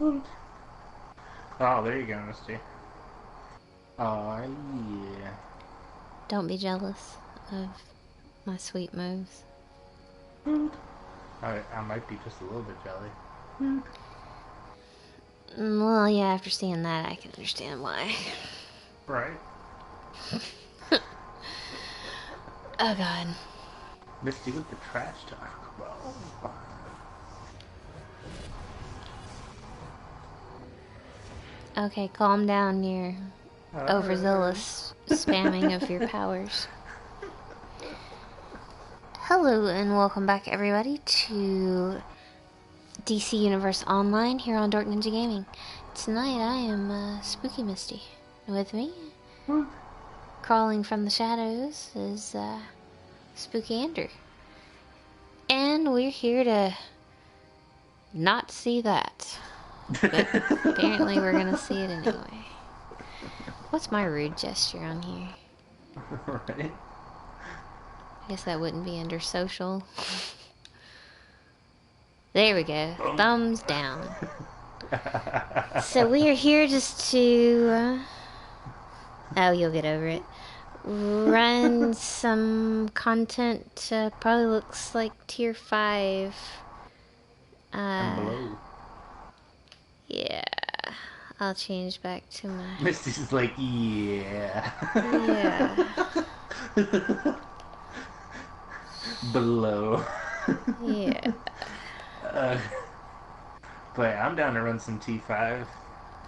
Oh, there you go, Misty. Oh, yeah. Don't be jealous of my sweet moves. I might be just a little bit jelly. Well, yeah, after seeing that, I can understand why. Right. Oh, God. Misty with the trash talk, bro. Okay, calm down, you're Alright. overzealous spamming of your powers. Hello and welcome back everybody to DC Universe Online here on Dork Ninja Gaming. Tonight I am Spooky Misty. With me, crawling from the shadows, is Spooky Andrew. And we're here to not see that. But apparently we're gonna see it anyway. What's my rude gesture on here? Right. I guess that wouldn't be under social. There we go. Boom. Thumbs down. So we are here just to... oh, you'll get over it. Run some content. Probably looks like tier 5. And below. Yeah. I'll change back to my... Misty's like, yeah. yeah. Below. Yeah. uh, but I'm down to run some T5,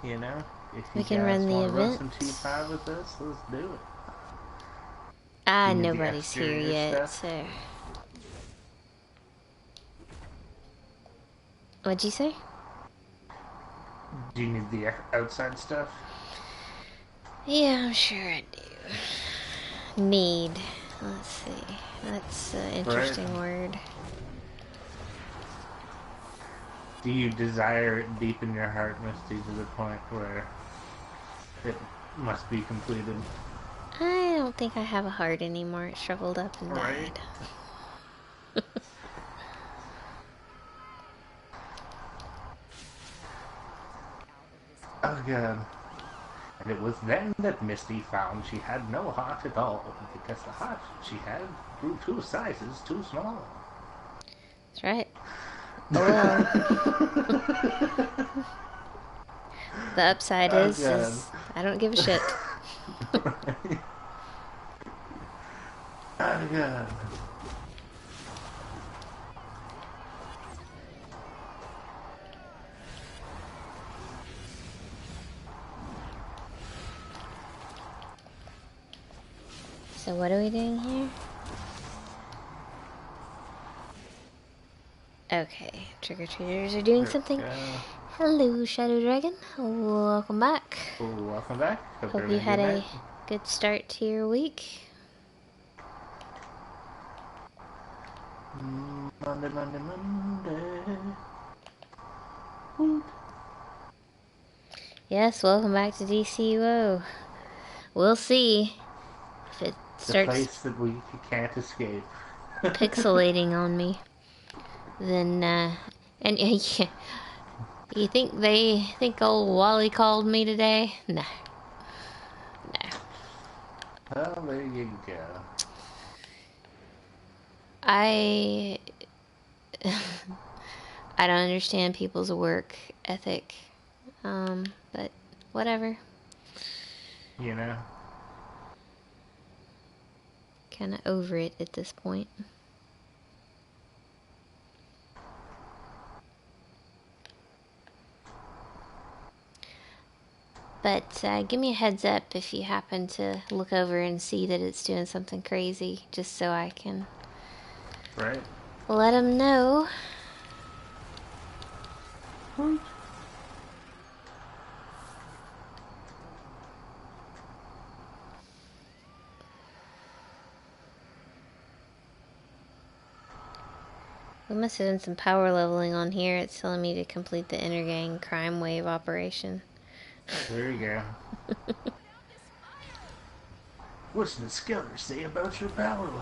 you know? If you We can guys run the want to run event. some T5 with us, let's do it. Ah, Do you need the nobody's here exterior yet, stuff? so... What'd you say? Do you need the outside stuff? Yeah, I'm sure I do. Need. Let's see. That's an interesting Right. word. Do you desire it deep in your heart, Misty, to the point where it must be completed? I don't think I have a heart anymore. It shriveled up and Right. died. Oh god. And it was then that Misty found she had no heart at all, because the heart she had grew 2 sizes too small. That's right. Oh well. The upside Oh is I don't give a shit. god. Oh god. So what are we doing here? Okay, trick-or-treaters are doing There something. we go. Hello, Shadow Dragon. Welcome back. Oh, welcome back. Hope Hope you're you having a had good night. a good start to your week. Monday, Monday, Monday. Yes, welcome back to DCUO. We'll see if it The starts place that we can't escape. pixelating on me. Then, and you think they think old Wally called me today? No. No. Oh, there you go. I I don't understand people's work ethic. But whatever. You know? Kinda over it at this point. But give me a heads up if you happen to look over and see that it's doing something crazy, just so I can Right? let them know. We must have done some power leveling on here. It's telling me to complete the Intergang crime wave operation. There you go. What's the Skeller say about your power level?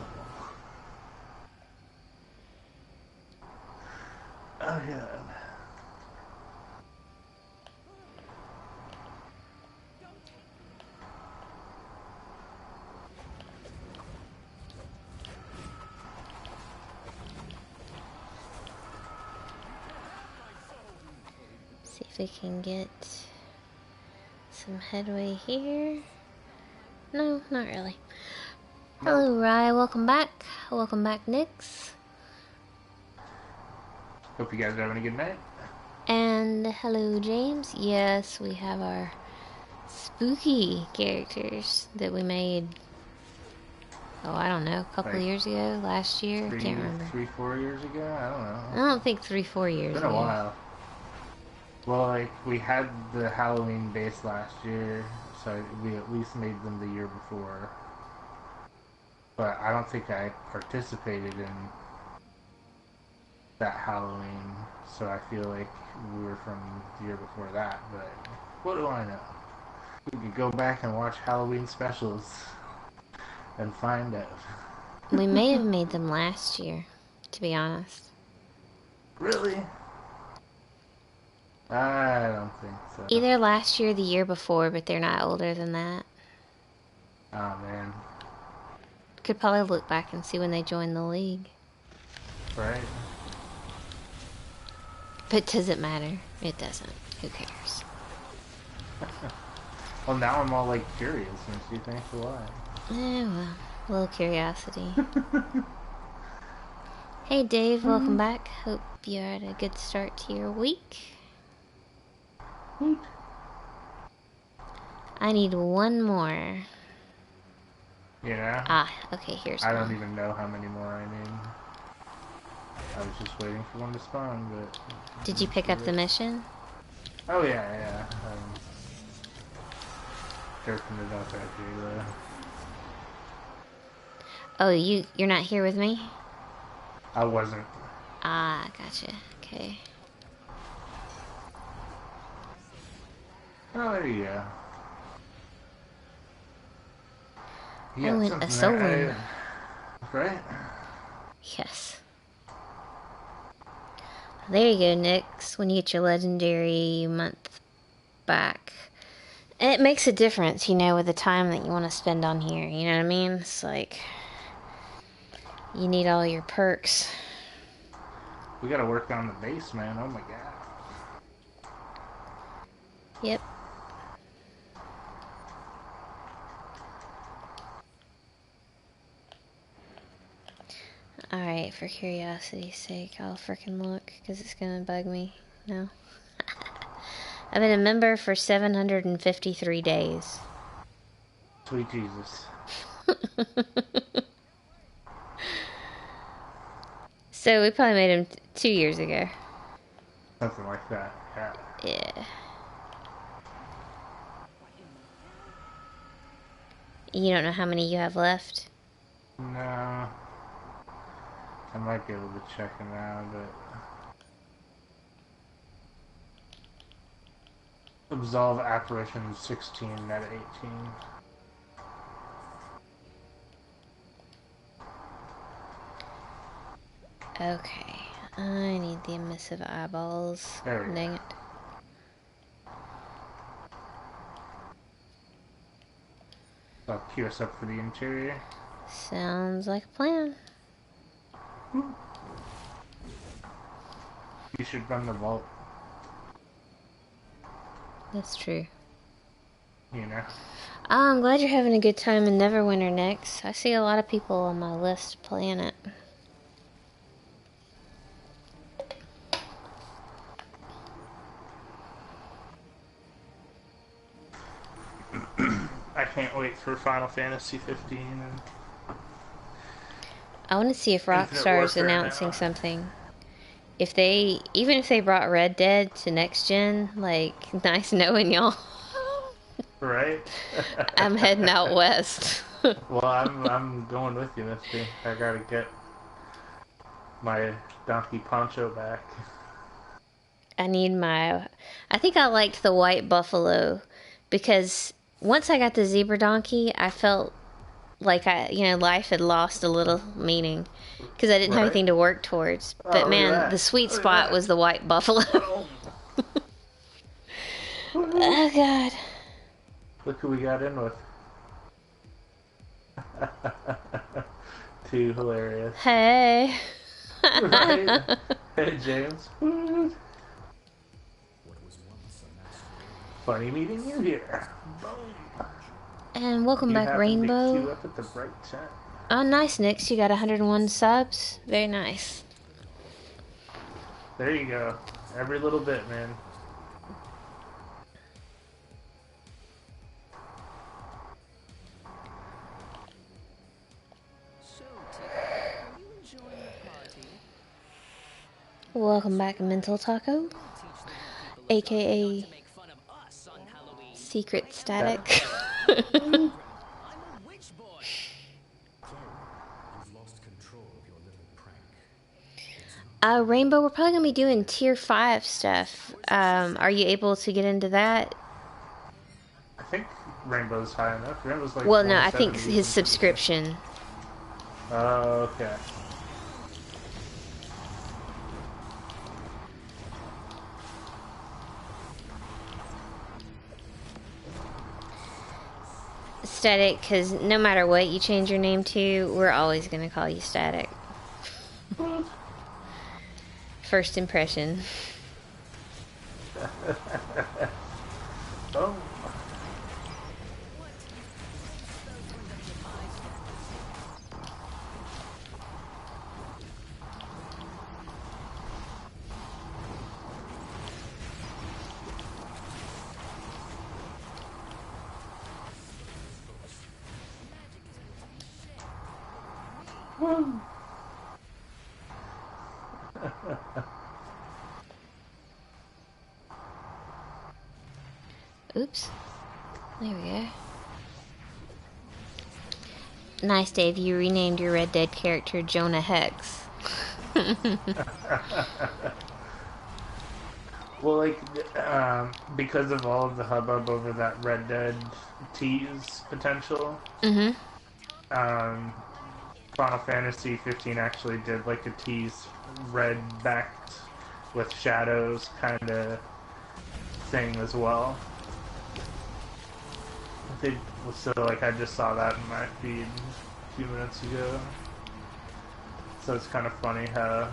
Oh, God. we can get some headway here. No, not really. Hello, Rye. Welcome back. Welcome back, Nix. Hope you guys are having a good night. And hello, James. Yes, we have our spooky characters that we made. Oh, I don't know, a couple Like years ago, last year, can't remember. 3-4 years ago? I don't know. I don't think 3-4 years It's ago. been a while. Well, like, we had the Halloween base last year, so we at least made them the year before. But I don't think I participated in that Halloween, so I feel like we were from the year before that, but what do I know? We could go back and watch Halloween specials and find out. We may have made them last year, to be honest. Really? I don't think so. Either last year or the year before, but they're not older than that. Oh, man. Could probably look back and see when they joined the league. Right? But does it matter? It doesn't. Who cares? Well, now I'm all, like, curious, and she thinks why. Well, a little curiosity. Hey Dave, welcome back. Hope you had a good start to your week. I need one more. Yeah? Ah, okay, here's I one. don't even know how many more I need. I was just waiting for one to spawn, but... Did you pick up the mission? Oh, yeah. Jerking it up after you, Oh, you're not here with me? I wasn't. Ah, gotcha. Okay. Oh, there you go. I went a solo. Right? Yes. There you go, Nix. When you get your legendary month back. It makes a difference, you know, with the time that you want to spend on here. You know what I mean? It's like... You need all your perks. We gotta work on the base, man. Oh my god. Yep. Alright, for curiosity's sake, I'll frickin' look, because it's gonna bug me. No. I've been a member for 753 days. Sweet Jesus. So we probably made him 2 years ago. Something like that, yeah. Yeah. You don't know how many you have left? No. I might be able to check it now, but... Absolve Apparition 16 at 18. Okay. I need the emissive eyeballs. There we Dang go. it. I'll queue us up for the interior. Sounds like a plan. You should run the vault, That's true. you know? Oh, I'm glad you're having a good time in Neverwinter next. I see a lot of people on my list playing it. I can't wait for Final Fantasy 15 and I want to see if Infinite Rockstar's Warfare announcing now. something. Even if they brought Red Dead to next gen, like, nice knowing y'all. Right? I'm heading out west. Well, I'm going with you, Misty. I gotta get my donkey poncho back. I think I liked the white buffalo because once I got the zebra donkey, I felt like life had lost a little meaning because I didn't have Right. anything to work towards. Oh, But look at man, that. the sweet Look at spot that. was the white buffalo. Oh. Oh God. Look who we got in with. Too hilarious. Hey. Right? Hey, James. Funny meeting you here. Boom. And welcome You back, happen to queue Rainbow. up at the right time. Oh, nice, Nix. You got 101 subs. Very nice. There you go. Every little bit, man. Welcome back, Mental Taco. AKA Secret Static. Rainbow, we're probably going to be doing tier 5 stuff. Are you able to get into that? I think Rainbow's high enough. Rainbow's like Well, no, I think 170 his subscription. Oh, okay. Static, because no matter what you change your name to, we're always going to call you Static. First impression. Oh. Woo. Oops. There we go. Nice, Dave. You renamed your Red Dead character Jonah Hex. Well, like, because of all of the hubbub over that Red Dead tease potential, Final Fantasy 15 actually did like a tease red backed with shadows kind of thing as well. So like I just saw that in my feed a few minutes ago. So it's kind of funny how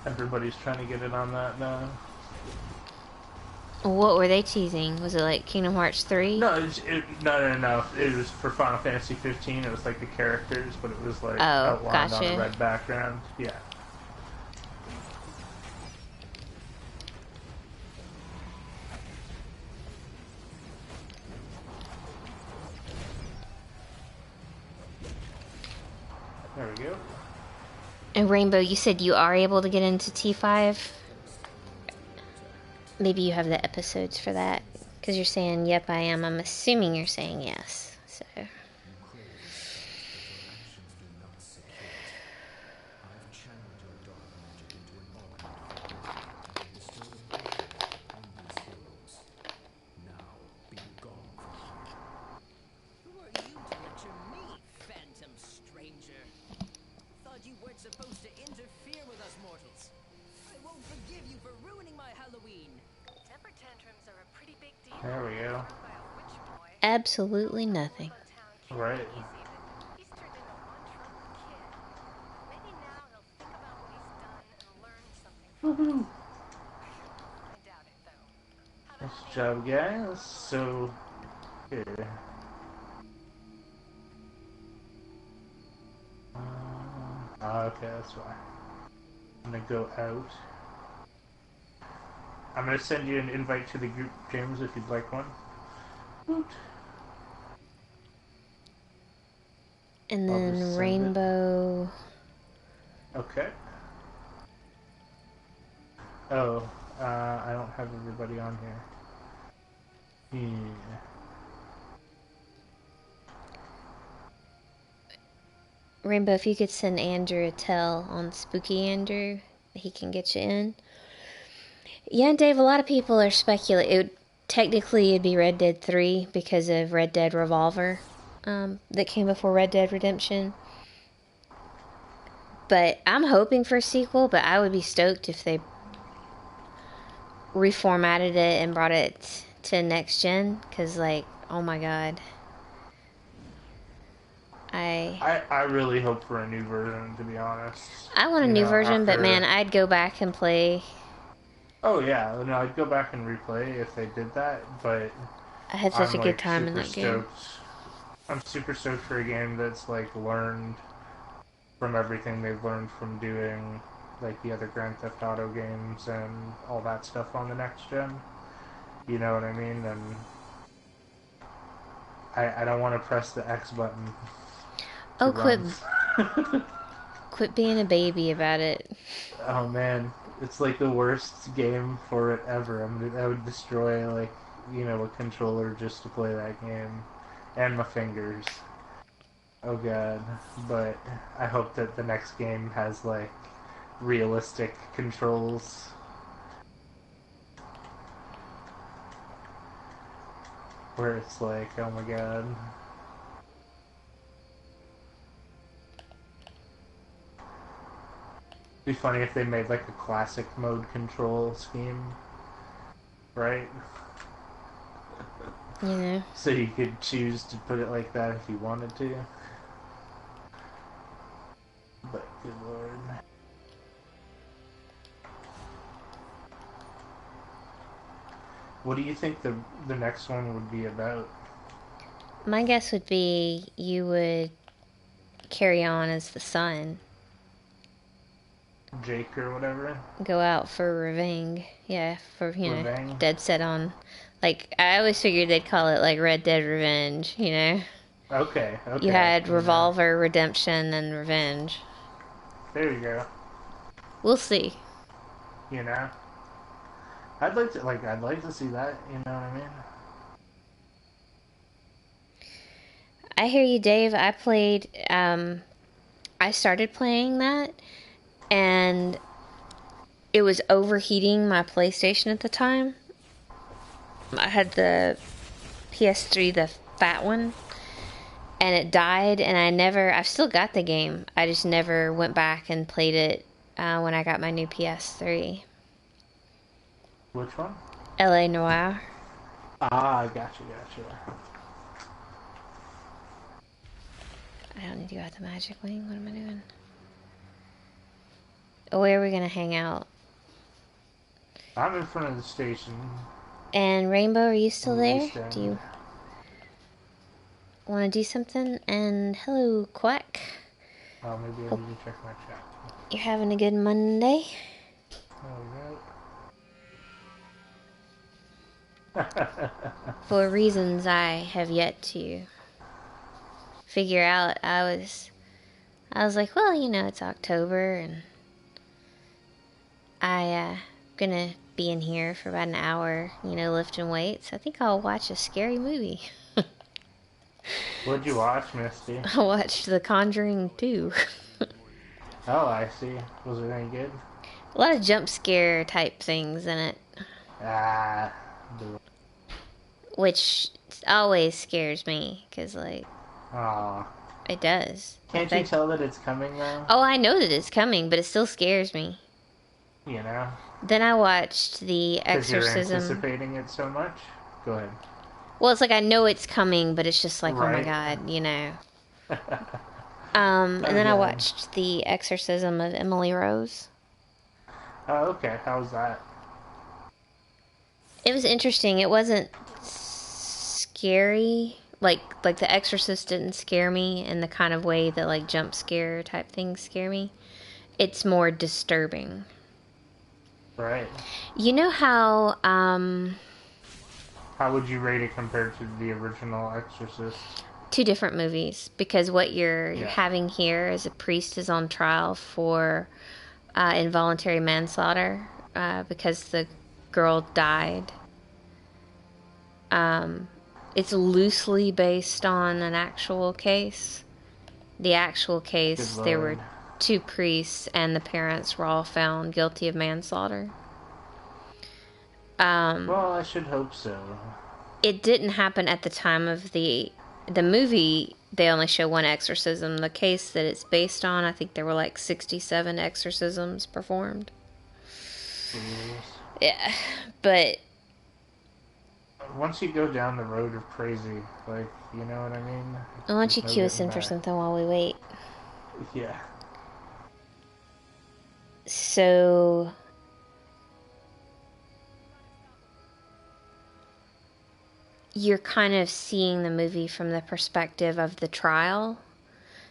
everybody's trying to get in on that now. What were they teasing? Was it like Kingdom Hearts 3? No, no. It was for Final Fantasy 15. It was like the characters, but it was like outlined on a red background. Yeah. There we go. And Rainbow, you said you are able to get into T5? Maybe you have the episodes for that. Because you're saying, yep, I am. I'm assuming you're saying yes. So... There we go. Absolutely nothing. Right. Woohoo! Nice job, guys. So, here. Okay, that's why. I'm gonna go out. I'm gonna send you an invite to the group, James, if you'd like one. Woot. And then Rainbow... Okay. Oh, I don't have everybody on here. Yeah. Rainbow, if you could send Andrew a tell on Spooky Andrew, he can get you in. Yeah, Dave, a lot of people are speculating. Technically, it'd be Red Dead 3 because of Red Dead Revolver that came before Red Dead Redemption. But I'm hoping for a sequel, but I would be stoked if they reformatted it and brought it to next gen, because, like, oh my god. I really hope for a new version, to be honest. I want a new version, but man, I'd go back and play Oh yeah, no, I'd go back and replay if they did that, but I had such I'm a good like time in super that game. stoked. I'm super stoked for a game that's like learned from everything they've learned from doing like the other Grand Theft Auto games and all that stuff on the next gen. You know what I mean? And I don't want to press the X button to Oh, run. quit being a baby about it. Oh man, it's like the worst game for it ever. I would destroy like a controller just to play that game, and my fingers. Oh god, but I hope that the next game has like realistic controls where it's like, oh my god. It'd be funny if they made like a classic mode control scheme, right? You know. So you could choose to put it like that if you wanted to. But good lord. What do you think the next one would be about? My guess would be you would carry on as the son. Jake or whatever? Go out for revenge. Yeah, for, Revenge? dead set on. Like, I always figured they'd call it, like, Red Dead Revenge, you know? Okay, You okay. had Revolver, Redemption, and Revenge. There you go. We'll see. You know? I'd like to see that, you know what I mean? I hear you, Dave. I started playing that, and it was overheating my PlayStation at the time. I had the PS3, the fat one, and it died, and I've still got the game. I just never went back and played it when I got my new PS3. Which one? LA Noire. Ah, gotcha, gotcha. I don't need to go out the Magic Wing. What am I doing? Where are we gonna hang out? I'm in front of the station And Rainbow, are you still on the there? east Do end. you want to do something? And hello, Quack. Oh, maybe I Hope need to check my chat. you're having a good Monday. Alright. For reasons I have yet to figure out, I was like, well, it's October, and gonna be in here for about an hour, lifting weights. I think I'll watch a scary movie. What'd you watch, Misty? I watched The Conjuring 2. Oh, I see. Was it any good? A lot of jump scare type things in it, Ah, which always scares me, because, like, aw. it does. Can't you tell that it's coming now? Oh, I know that it's coming, but it still scares me. You know? Then I watched The Because you're Exorcism. anticipating it so much? Go ahead. Well, it's like I know it's coming, but it's just like, oh my Right? god. And Oh, then I God. watched The Exorcism of Emily Rose. Oh, okay. How's that? It was interesting. It wasn't scary. Like The Exorcist didn't scare me in the kind of way that like jump scare type things scare me. It's more disturbing. Right. You know how How would you rate it compared to the original Exorcist? two different movies, because what you're Yeah. having here is a priest is on trial for involuntary manslaughter because the girl died. It's loosely based on an actual case. The actual case, Good there were lord. two priests, and the parents were all found guilty of manslaughter. Well, I should hope so. It didn't happen at the time of the movie. They only show one exorcism. The case that it's based on, I think there were like 67 exorcisms performed. Jeez. Yeah, but Once you go down the road of crazy, like, you know what I mean? why don't you There's no cue us getting in for back. something while we wait? Yeah. So, you're kind of seeing the movie from the perspective of the trial.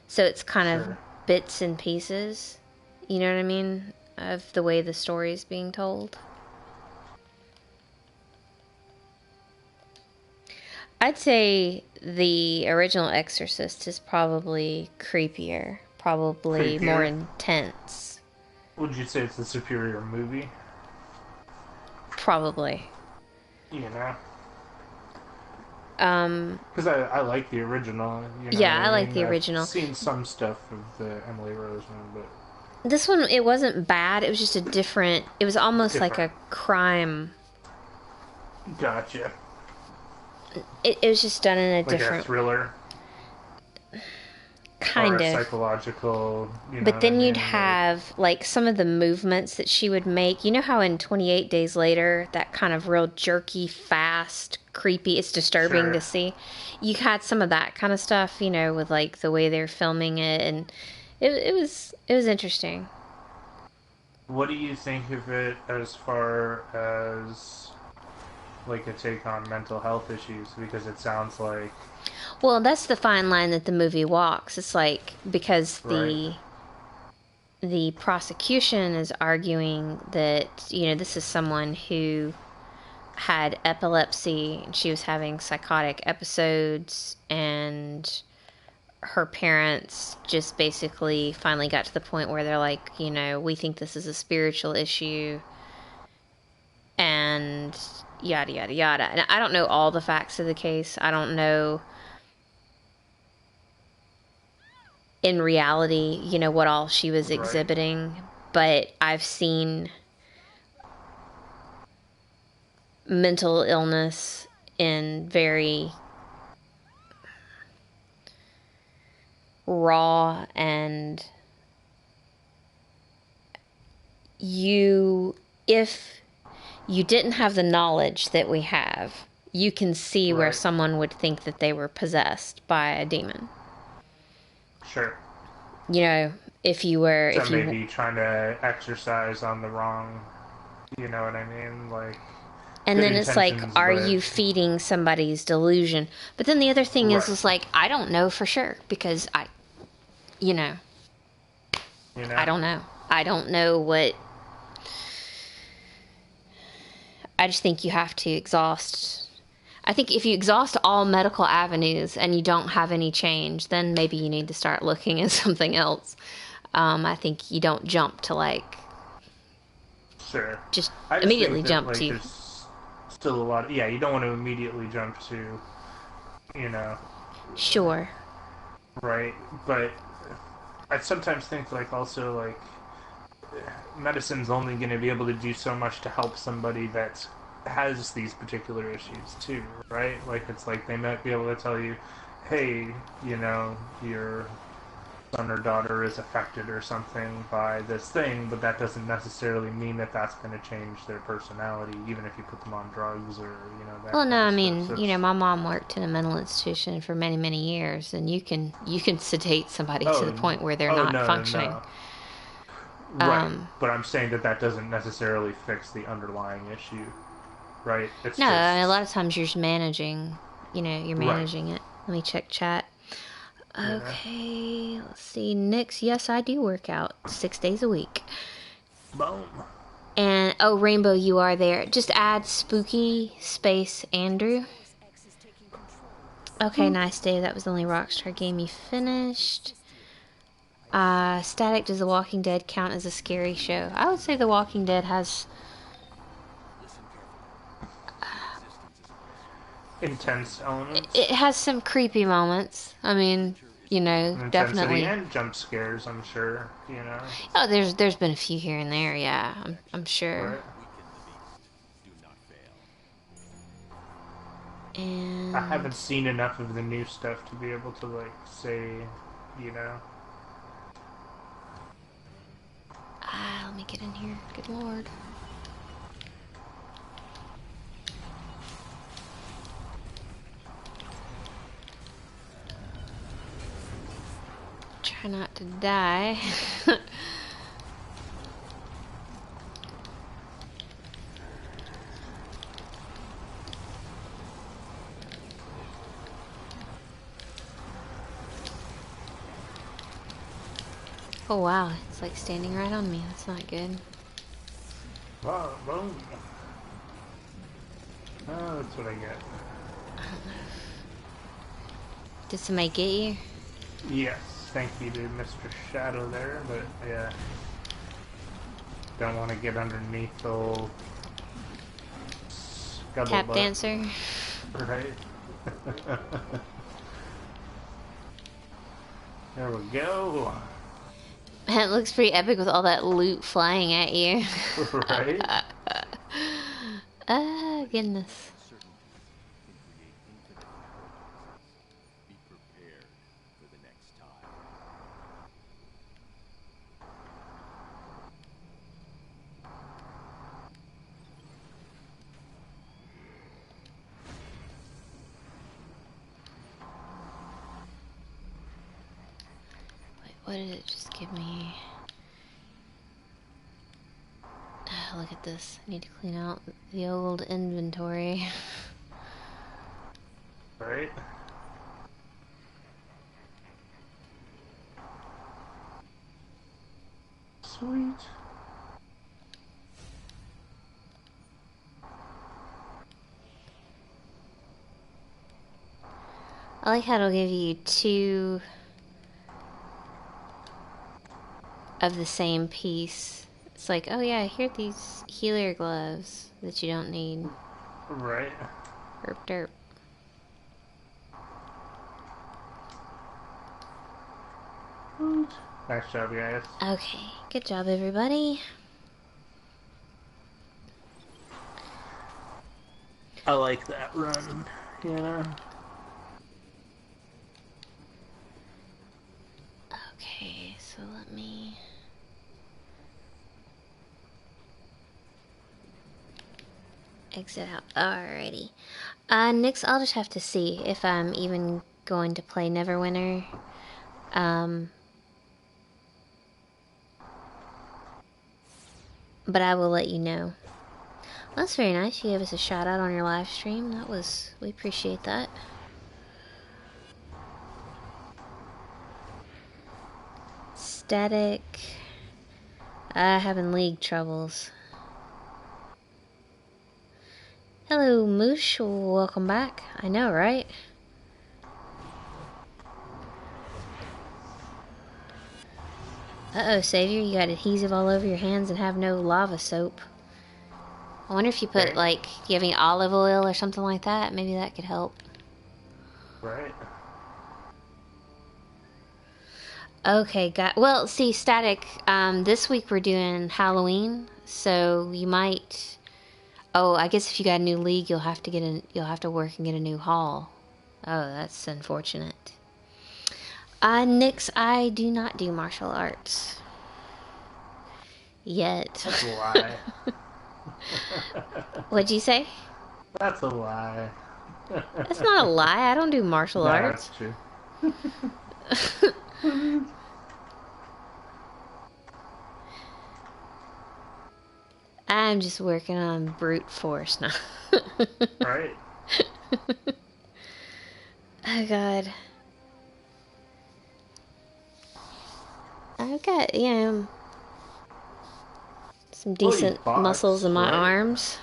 So it's kind of Sure. bits and pieces. You know what I mean? Of the way the story is being told. I'd say the original Exorcist is probably creepier, probably more Creepier. intense. Would you say it's the superior movie? Probably. You know? Um, Because I like the original, you know what yeah, I I like mean? the I've original. seen some stuff of the Emily Rose one, but This one, it wasn't bad. It was just a different. It was almost like different. a crime. Gotcha. It was just done in a Like a different thriller or kind a of. psychological, you know But what I then you'd mean? Like, have like some of the movements that she would make. You know how in 28 Days Later, that kind of real jerky, fast, creepy, it's disturbing to sure. see. You had some of that kind of stuff, you know, with like the way they're filming it, and it was interesting. What do you think of it as far as like a take on mental health issues? Because it sounds like, Well, that's the fine line that the movie walks. It's like because right, the prosecution is arguing that, you know, this is someone who had epilepsy and she was having psychotic episodes, and her parents just basically finally got to the point where they're like, you know, we think this is a spiritual issue, and yada yada yada. And I don't know all the facts of the case. I don't know in reality, you know, what all she was right, exhibiting, but I've seen mental illness in very raw, and if you didn't have the knowledge that we have, you can see where right, someone would think that they were possessed by a demon. sure. You know, if you were, So if you, maybe trying to exercise on the wrong, you know what I mean? Like, and good then it's like, intentions, are but, you feeding somebody's delusion? But then the other thing right, is like, I don't know for sure because you know, you I know? don't know. I don't know what. I just think you have to exhaust. I think if you exhaust all medical avenues and you don't have any change, then maybe you need to start looking at something else. I think you don't jump to like Sure. just I just immediately think that, jump like, to there's still a lot of, yeah, you don't want to immediately jump to, you know, sure. right? But I sometimes think, like, also, like, medicine's only going to be able to do so much to help somebody that has these particular issues too, right? Like it's like they might be able to tell you, hey, you know, your son or daughter is affected or something by this thing, but that doesn't necessarily mean that that's going to change their personality, even if you put them on drugs or you know that Well, no, kind of I stuff. mean, So you know, it's my mom worked in a mental institution for many, many years, and you can sedate somebody to the oh point where they're oh not no no functioning. no right, Um, but I'm saying that that doesn't necessarily fix the underlying issue, right? It's no, I mean, a just lot of times you're just managing. You know, you're right, managing it. Let me check chat. you know. Okay, let's see. Nick's, yes, I do work out 6 days a week. Boom. And, oh, Rainbow, you are there. Just add spooky space Andrew. Okay, nice, Dave. That was the only Rockstar game you finished. Static, does The Walking Dead count as a scary show? I would say The Walking Dead has. Intense elements. It has some creepy moments. I mean, you know, Intensity definitely. and jump scares, I'm sure, you know. Oh, there's been a few here and there, yeah, I'm sure. Right? I And haven't seen enough of the new stuff to be able to, like, say, you know. let me get in here. Good lord. Try not to die. Oh wow, it's like standing right on me. That's not good. Whoa, boom. Oh, that's what I get. Did somebody get you? Yes, thank you to Mr. Shadow there, but yeah. Don't want to get underneath old Tap scuttlebutt, dancer. right? There we go. It looks pretty epic with all that loot flying at you. Right? Ah, goodness. Be prepared for the next time. Wait, what did it just give me? Ah, look at this. I need to clean out the old inventory. Right? Sweet. I like how it'll give you 2 of the same piece. It's like, oh yeah, here are these healer gloves that you don't need. Right? Herp derp. Nice job, guys. Okay, good job everybody. I like that run, you know? Okay, so let me... exit out. Alrighty. Next I'll just have to see if I'm even going to play Neverwinter. But I will let you know. Well, that's very nice. You gave us a shout out on your live stream. We appreciate that. Static. Having league troubles. Hello, Moosh. Welcome back. I know, right? Uh-oh, Savior. You got adhesive all over your hands and have no lava soap. I wonder if you put, like, you have any olive oil or something like that? Maybe that could help. Right? Okay, well, see, Static, this week we're doing Halloween, so you might... Oh, I guess if you got a new league, you'll have to work and get a new haul. Oh, that's unfortunate. Nix, I do not do martial arts. Yet. That's a lie. What'd you say? That's a lie. That's not a lie. I don't do martial arts. That's true. I'm just working on brute force now. Right? Oh god. I've got, some decent muscles in my arms.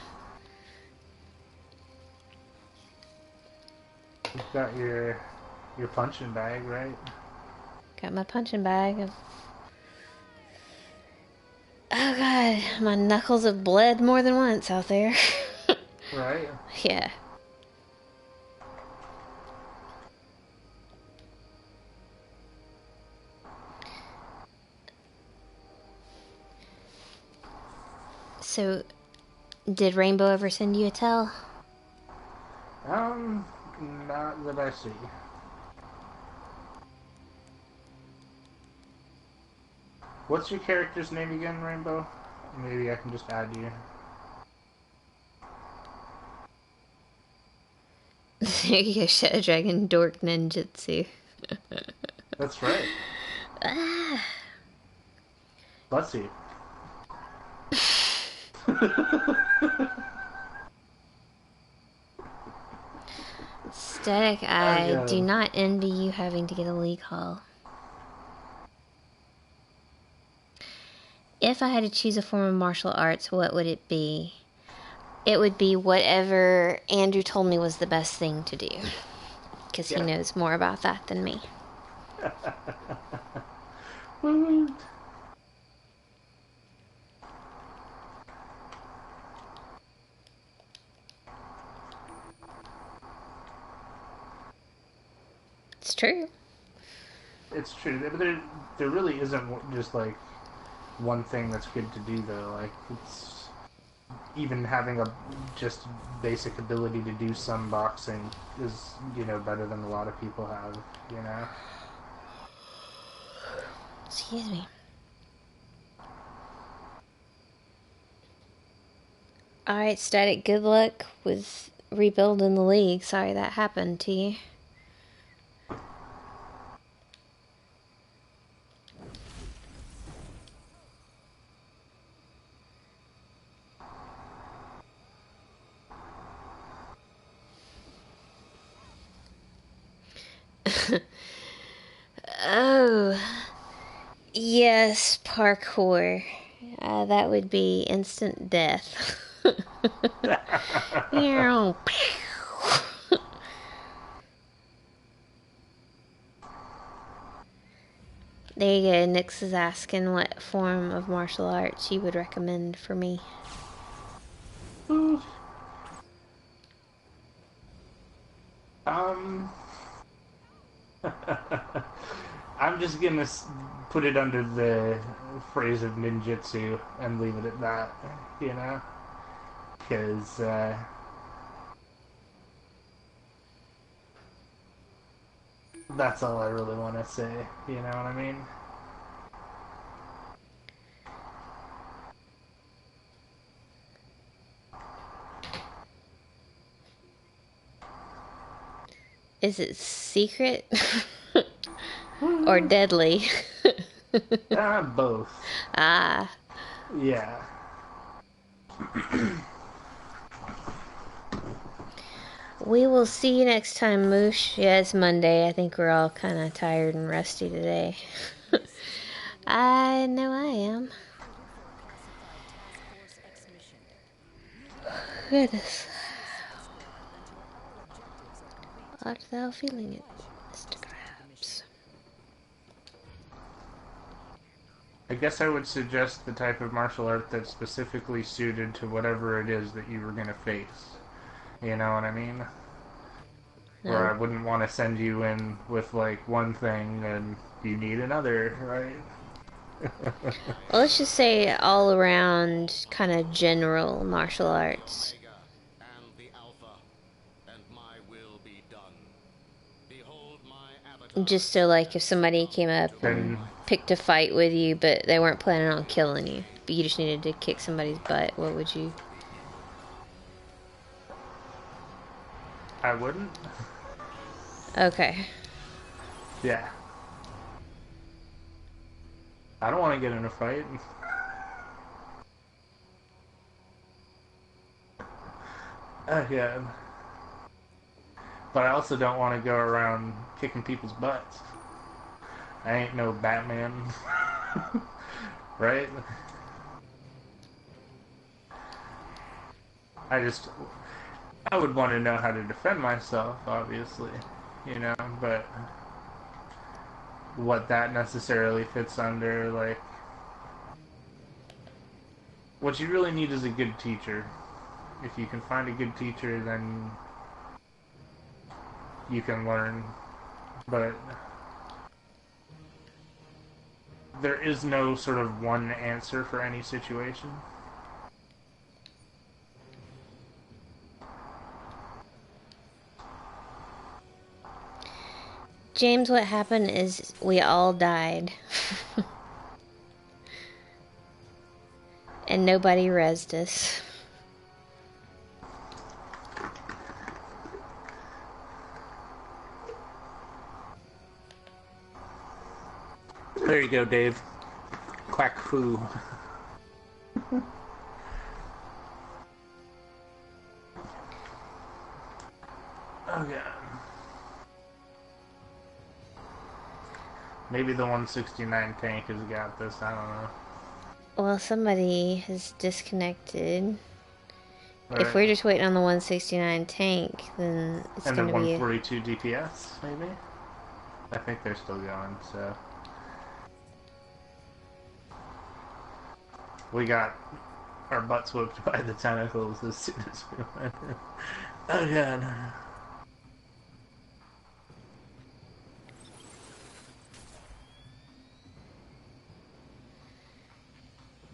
You've got your punching bag, right? Got my punching bag. Oh god, my knuckles have bled more than once out there. Right? Yeah. So, did Rainbow ever send you a tell? Not that I see. What's your character's name again, Rainbow? Maybe I can just add you. There you go, Shadow Dragon Dork Ninjutsu. That's right. Let's see. Static, I do not envy you having to get a league haul. if I had to choose a form of martial arts, what would it be? It would be whatever Andrew told me was the best thing to do. Because he knows more about that than me. It's true. It's true. There really isn't just like one thing that's good to do though. Like it's even having a just basic ability to do some boxing is, you know, better than a lot of people have, you know. Excuse me. Alright, Static, good luck with rebuilding the league. Sorry that happened to you. Oh, yes, parkour. That would be instant death. There you go. Nix is asking what form of martial arts you would recommend for me. I'm just gonna put it under the phrase of ninjutsu and leave it at that, you know? Because, that's all I really want to say, you know what I mean? Is it secret? Or deadly? Both. Ah. Yeah. We will see you next time, Moosh. Yeah, it's Monday. I think we're all kind of tired and rusty today. I know I am. Goodness. Art thou feeling it, Mr. Krabs? I guess I would suggest the type of martial art that's specifically suited to whatever it is that you were going to face. You know what I mean? No. Or I wouldn't want to send you in with like one thing and you need another, right? Well, let's just say all around kind of general martial arts. Just so, like, if somebody came up and picked a fight with you, but they weren't planning on killing you, but you just needed to kick somebody's butt, what would you? I wouldn't. Okay. Yeah. I don't want to get in a fight. Yeah. But I also don't want to go around kicking people's butts. I ain't no Batman. Right? I would want to know how to defend myself, obviously. You know, but what that necessarily fits under, like, what you really need is a good teacher. If you can find a good teacher, then you can learn. But there is no sort of one answer for any situation. James, what happened is we all died. And nobody rezzed us. There you go, Dave. Quack foo. Okay. Maybe the 169 tank has got this, I don't know. Well, somebody has disconnected. If Right. we're just waiting on the 169 tank, then it's And then gonna be 142 DPS, maybe? I think they're still going, so. We got our butts whooped by the tentacles as soon as we went in. Oh god.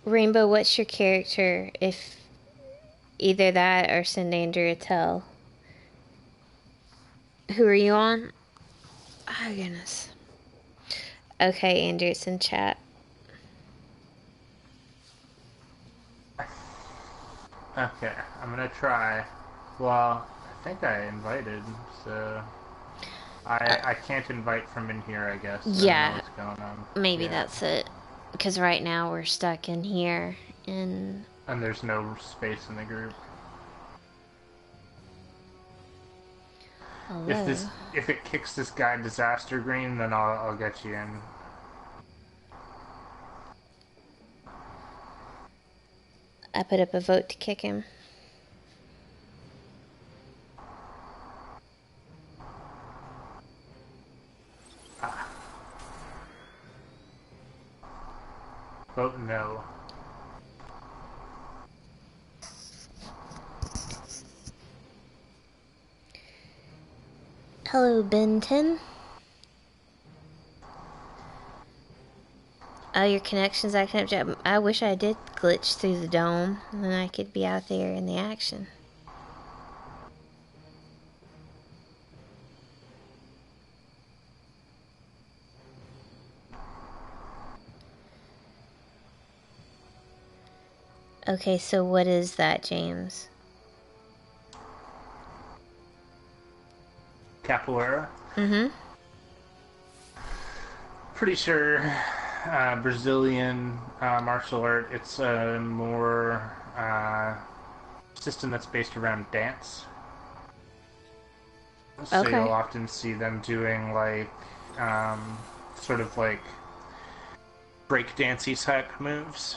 Rainbow. What's your character? If either that or send Andrew a tell. Who are you on? Oh goodness. Okay, Andrew, it's in chat. Okay, I'm gonna try. Well, I think I invited, so I can't invite from in here, I guess. I don't know Yeah, what's going on. maybe Yeah. that's it. Because right now we're stuck in here. And there's no space in the group. hello. If it kicks this guy Disaster Green, then I'll get you in. I put up a vote to kick him. Vote no. Hello, Benton. Oh, your connection's acting up. I wish I did glitch through the dome, and then I could be out there in the action. Okay, so what is that, James? Capoeira. Mm-hmm. Pretty sure Brazilian martial art. It's a more system that's based around dance. So Okay. you'll often see them doing like sort of like breakdancey type moves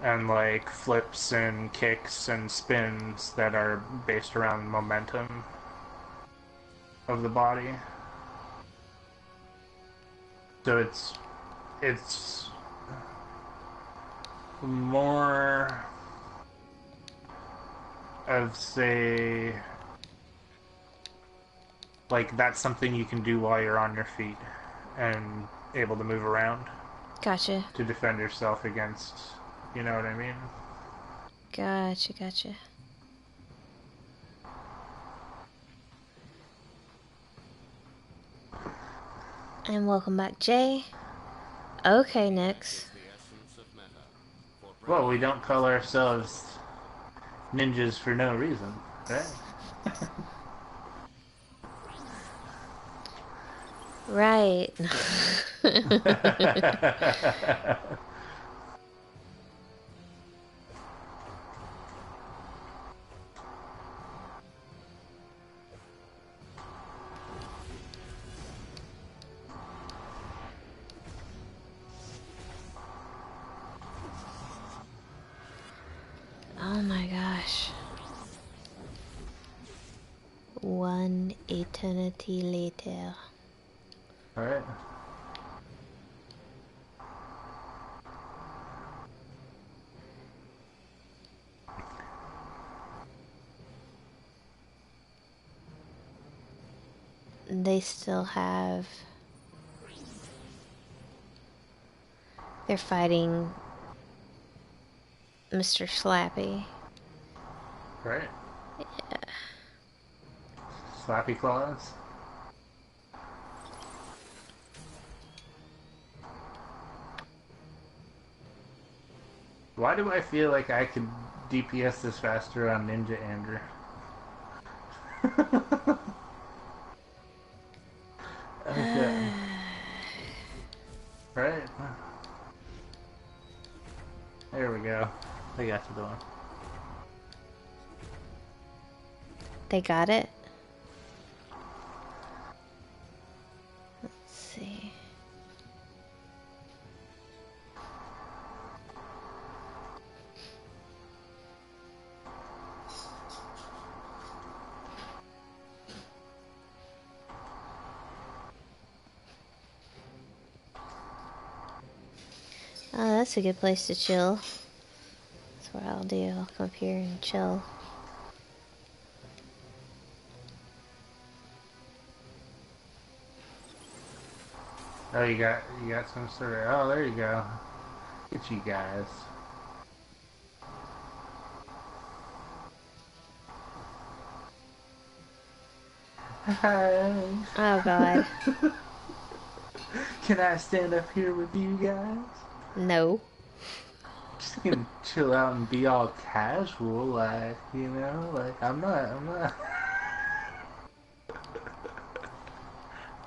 and like flips and kicks and spins that are based around momentum of the body. So it's more of, say, like that's something you can do while you're on your feet and able to move around Gotcha. to defend yourself against, you know what I mean? Gotcha. And welcome back, Jay. Okay, Nix. Well, we don't call ourselves ninjas for no reason, right? Right. Oh my gosh. One eternity later. Alright. They still have... They're fighting Mr. Slappy. Right? Yeah. Slappy claws. Why do I feel like I could DPS this faster on Ninja Andrew? Okay. Right? There we go. I got to the one. They got it? Let's see. Oh, that's a good place to chill. That's what I'll do. I'll come up here and chill. Oh, you got some sort of. Oh, there you go. Get you guys. Hi. Oh god. Can I stand up here with you guys? No. Just gonna chill out and be all casual, like, you know, like I'm not,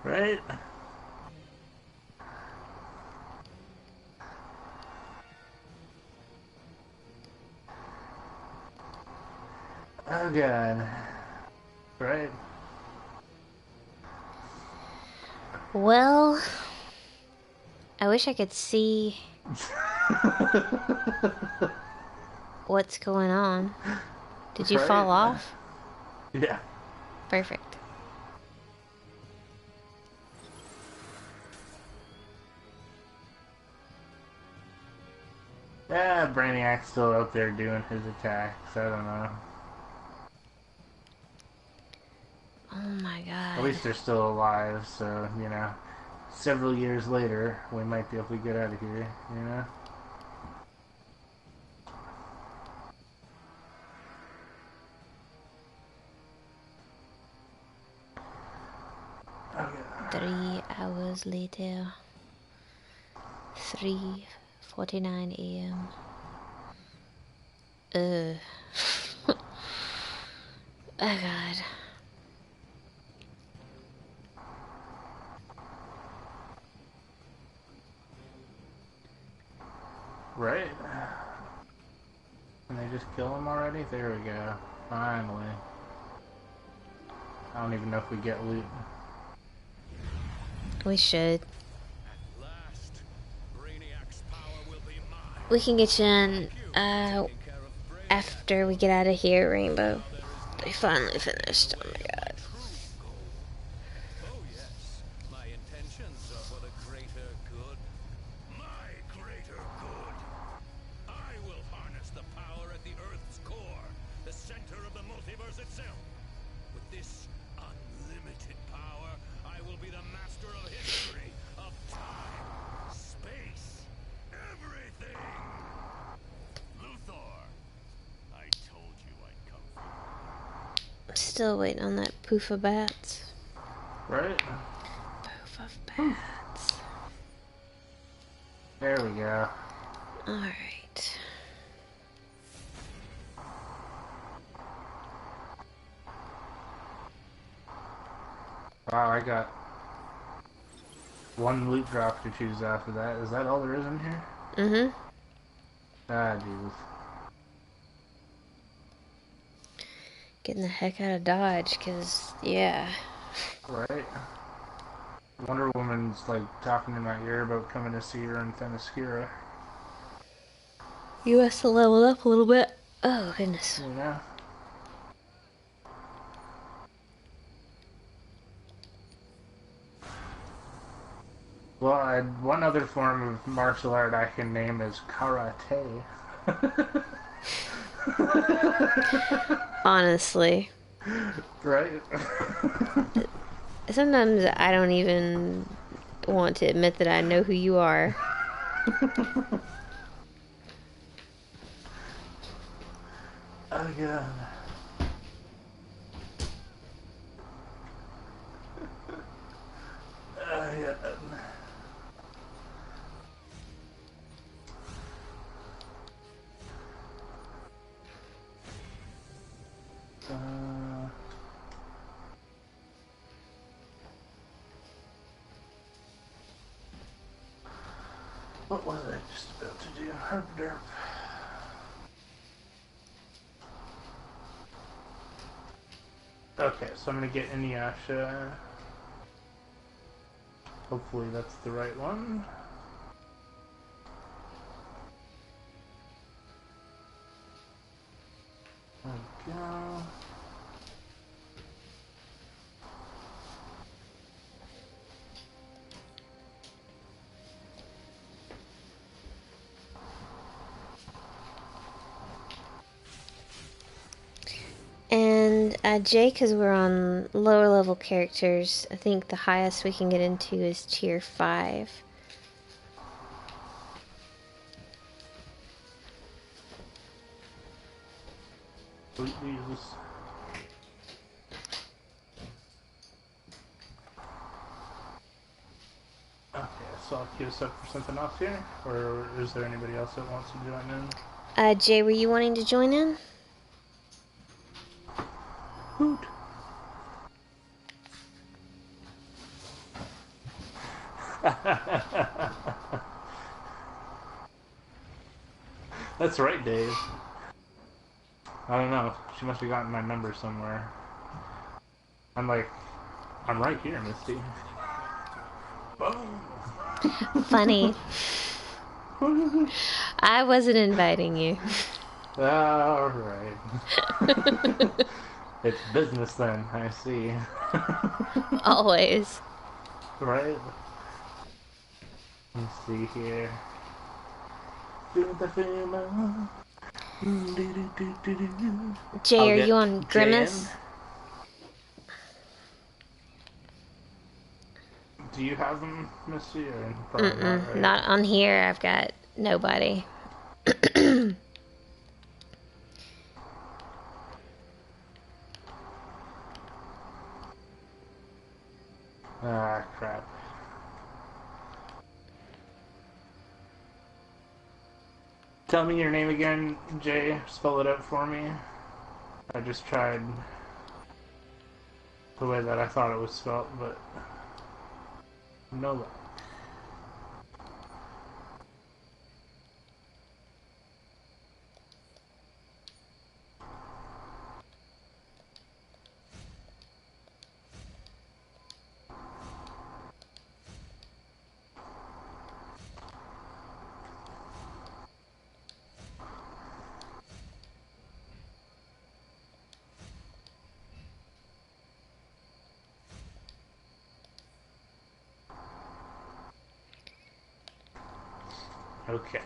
right? Oh god, right? Well, I wish I could see what's going on. Did you fall Right? off? Yeah. Perfect. Yeah, Brainiac's still out there doing his attacks. I don't know. Oh my At god. least they're still alive, so, you know, several years later, we might be able to get out of here, you know? Okay. 3 hours later. 3:49 a.m. Oh god. Right? Can they just kill him already? There we go. Finally. I don't even know if we get loot. We should. At last, Brainiac's power will be mine. We can get you in Taking care of Brainiac after we get out of here, Rainbow. while there is We no finally finished. Oh my god. true goal. Oh yes, my intentions are for the greater good. My greater good. I will harness the power at the Earth's core, the center of the multiverse itself. With this unlimited power, I will be the master of history, of time, space, everything. Luthor, I told you I'd come for you. Still waiting on that poof of bats. Right? Poof of bats. There we go. Alright. Wow, I got one loot drop to choose after that. Is that all there is in here? Mm-hmm. Ah, Jesus. Getting the heck out of Dodge, because, yeah. Right? Wonder Woman's like talking in my ear about coming to see her in Themyscira. You must have leveled up a little bit. Oh, goodness. You know? Well, one other form of martial art I can name is karate. Honestly. Right? Sometimes I don't even want to admit that I know who you are. Oh, God. Oh, yeah. What was I just about to do? Herp derp. Okay, so I'm gonna get Inuyasha. Hopefully that's the right one. There we go. Jay, because we're on lower level characters, I think the highest we can get into is tier 5. Sweet Jesus. Okay, so I'll queue us up for something else here, or is there anybody else that wants to join in? Jay, were you wanting to join in? Hoot. That's right, Dave. I don't know. She must have gotten my number somewhere. I'm right here, Misty. Boom. Funny. I wasn't inviting you. Alright. It's business then, I see. Always. Right? Let's see here. Jay, are you on Grimace? Do you have them, Missy? Or probably not, right? Not on here. I've got nobody. Ah, crap. Tell me your name again, Jay. Spell it out for me. I just tried the way that I thought it was spelled, but no luck. Okay.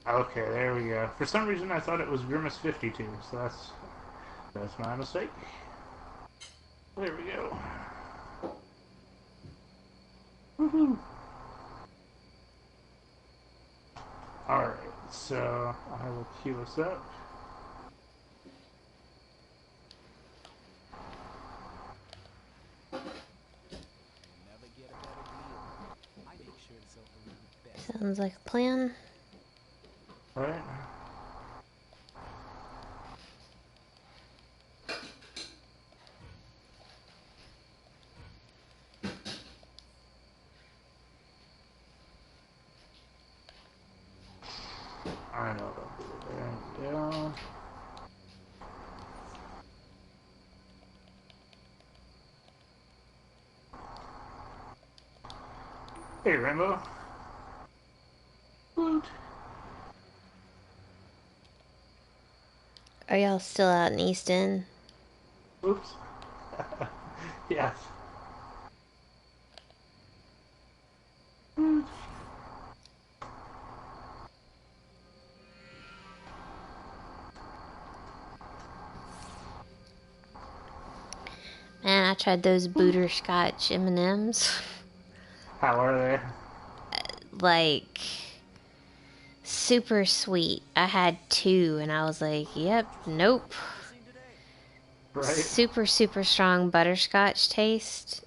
Okay, there we go. For some reason I thought it was Grimace 52, so that's my mistake. There we go. Woohoo! Alright, so I will queue us up. Sounds like a plan. Right? I know they'll be there. Yeah. Hey, Rainbow. Woot. Are y'all still out in East End? Oops. Yes. Woot. Man, I tried those butterscotch M&Ms. How are they? Like, super sweet. I had 2 and I was like, yep, nope. Right? Super, super strong butterscotch taste.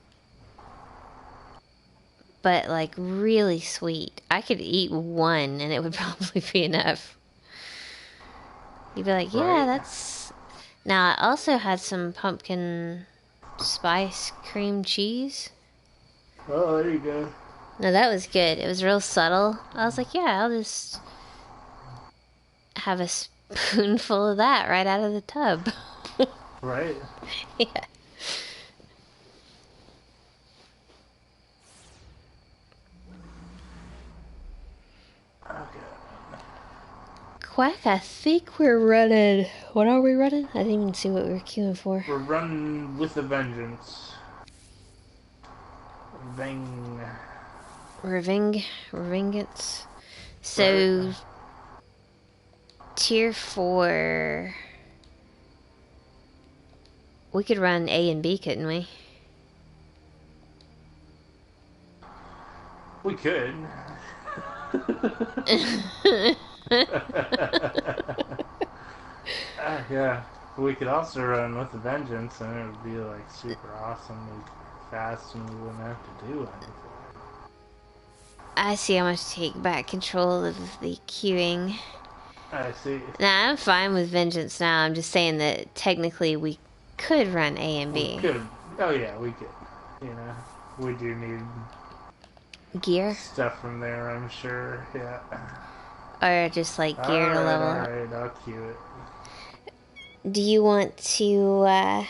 But like really sweet. I could eat 1 and it would probably be enough. You'd be like, yeah, Right. that's... Now, I also had some pumpkin spice cream cheese. Oh, there you go. No, that was good. It was real subtle. I was like, yeah, I'll just have a spoonful of that right out of the tub. Right? Yeah. Okay. Quack, I think we're running... What are we running? I didn't even see what we were queuing for. We're running with a vengeance. Bang. Revengance. So, Right. tier 4... We could run A and B, couldn't we? We could. Yeah. We could also run with a vengeance, and it would be like super awesome, fast, and we wouldn't have to do anything. I see. I'm going to take back control of the queuing. I see. Nah, I'm fine with vengeance now. I'm just saying that technically we could run A and We B. could. Oh yeah, we could. We do need Gear? stuff from there, I'm sure. Yeah. Or just like gear to level up? Alright, I'll cue it. Do you want to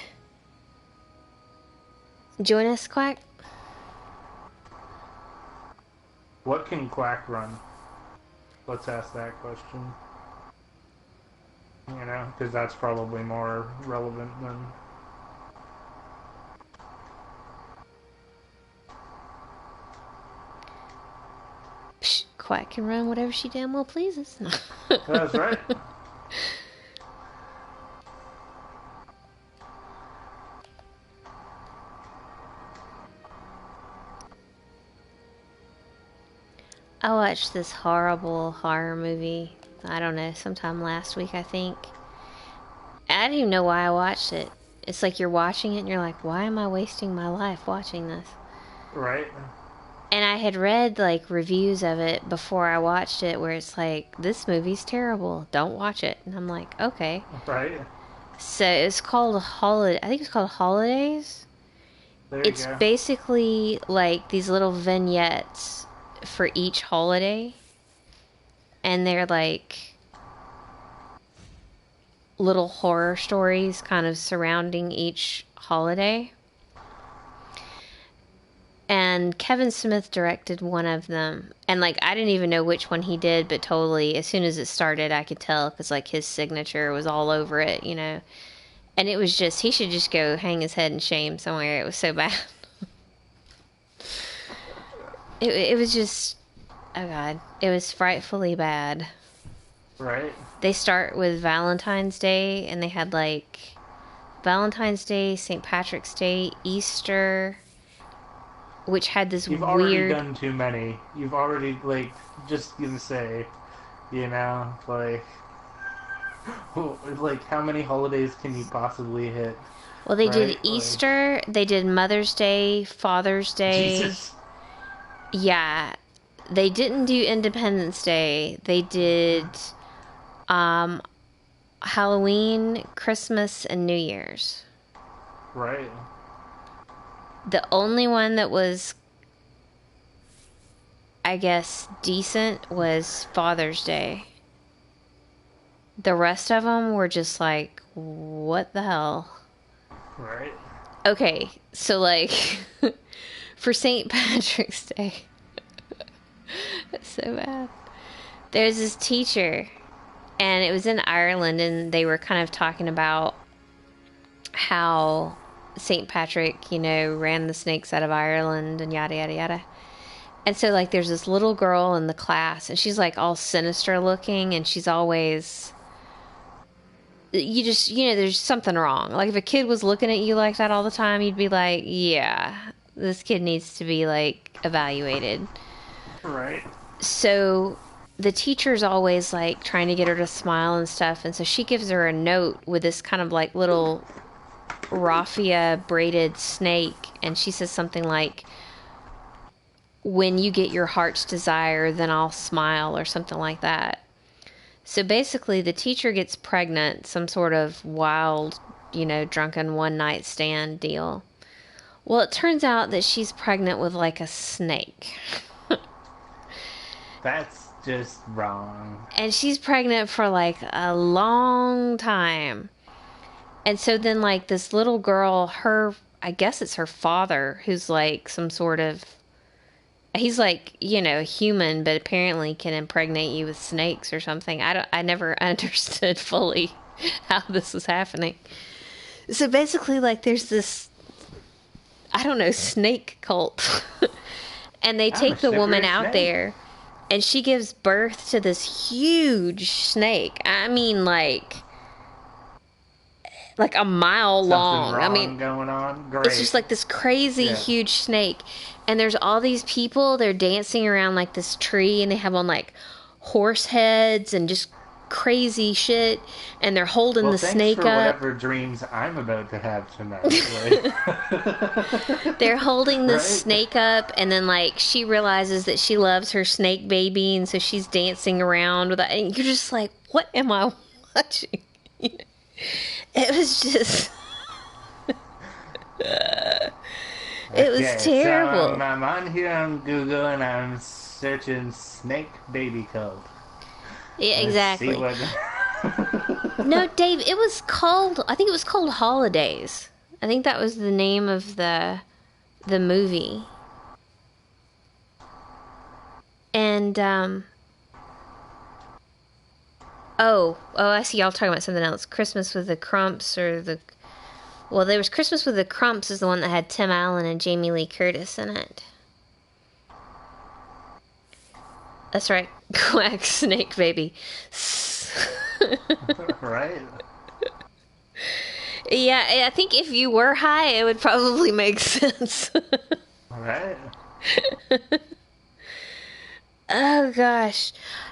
join us, Quack? What can Quack run? Let's ask that question. Because that's probably more relevant than... Psh, Quack can run whatever she damn well pleases. That's right. I watched this horrible horror movie, I don't know, sometime last week, I think. I didn't even know why I watched it. It's like you're watching it and you're like, why am I wasting my life watching this? Right. And I had read like reviews of it before I watched it where it's like, this movie's terrible, don't watch it. And I'm like, okay. Right. So it's called I think it's called Holidays. There you It's go. basically like these little vignettes for each holiday. And they're like little horror stories kind of surrounding each holiday. And Kevin Smith directed one of them. And like, I didn't even know which one he did, but totally, as soon as it started, I could tell because like his signature was all over it, And it was just, he should just go hang his head in shame somewhere. It was so bad. It was just, oh God, it was frightfully bad. Right. They start with Valentine's Day, and they had like Valentine's Day, St. Patrick's Day, Easter, which had this You've already done too many. You've already, just gonna say, like how many holidays can you possibly hit? Well, they did Right? Easter, they did Mother's Day, Father's Day. Jesus. Yeah. They didn't do Independence Day. They did Halloween, Christmas, and New Year's. Right. The only one that was, I guess, decent was Father's Day. The rest of them were just like, what the hell? Right. Okay, so like, for St. Patrick's Day, that's so bad. There's this teacher, and it was in Ireland, and they were kind of talking about how St. Patrick, ran the snakes out of Ireland and yada, yada, yada. And so, like, there's this little girl in the class, and she's, like, all sinister looking, and she's always... there's something wrong. Like, if a kid was looking at you like that all the time, you'd be like, yeah, this kid needs to be, like, evaluated. Right. So the teacher's always, like, trying to get her to smile and stuff, and so she gives her a note with this kind of, like, little raffia braided snake, and she says something like, when you get your heart's desire, then I'll smile, or something like that. So basically, the teacher gets pregnant, some sort of wild, drunken one-night stand deal. Well, it turns out that she's pregnant with, like, a snake. That's just wrong. And she's pregnant for, like, a long time. And so then, like, this little girl, I guess it's her father, who's, like, some sort of... He's like, human, but apparently can impregnate you with snakes or something. I never understood fully how this was happening. So basically, like, there's this, I don't know, snake cult. And they I'm a take the woman slippery out snake. there, and she gives birth to this huge snake. I mean, like a mile Something long. I wrong mean, going on. it's Great. just like this crazy Yeah. huge snake. And there's all these people, they're dancing around like this tree, and they have on like horse heads and just crazy shit, and they're holding Well, the thanks snake for up. whatever dreams I'm about to have tonight. Like, They're holding the right? snake up, and then like she realizes that she loves her snake baby, and so she's dancing around with it, and you're just like, what am I watching? It was just it was Okay, terrible. So I'm on here on Google and I'm searching snake baby coat. Yeah, Let's see exactly. what. No, Dave, it was called, I think it was called Holidays. I think that was the name of the movie. And oh, I see y'all talking about something else. Christmas with the Crumps, or well, there was Christmas with the Crumps is the one that had Tim Allen and Jamie Lee Curtis in it. That's right. Quack snake baby. Right? Yeah, I think if you were high, it would probably make sense. Right? Oh gosh.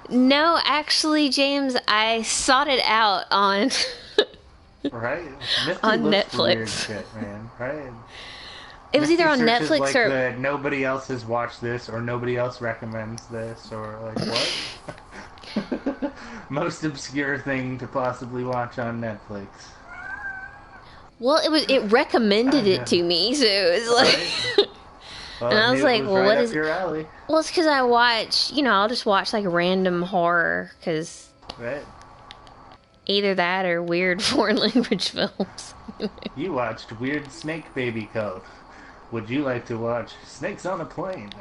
No, actually, James, I sought it out on Right? Misty On looks for weird Netflix. shit, man. Right? It was Misty either on searches Netflix like or the nobody else has watched this, or nobody else recommends this, or like what? Most obscure thing to possibly watch on Netflix. well, it recommended Oh, yeah. it to me, so it was like Right? Well, and I I was knew it like, was well, right what up is your alley, Well, it's because I watch, I'll just watch like random horror, because right? either that or weird foreign language films. You watched Weird Snake Baby Coat. Would you like to watch Snakes on a Plane?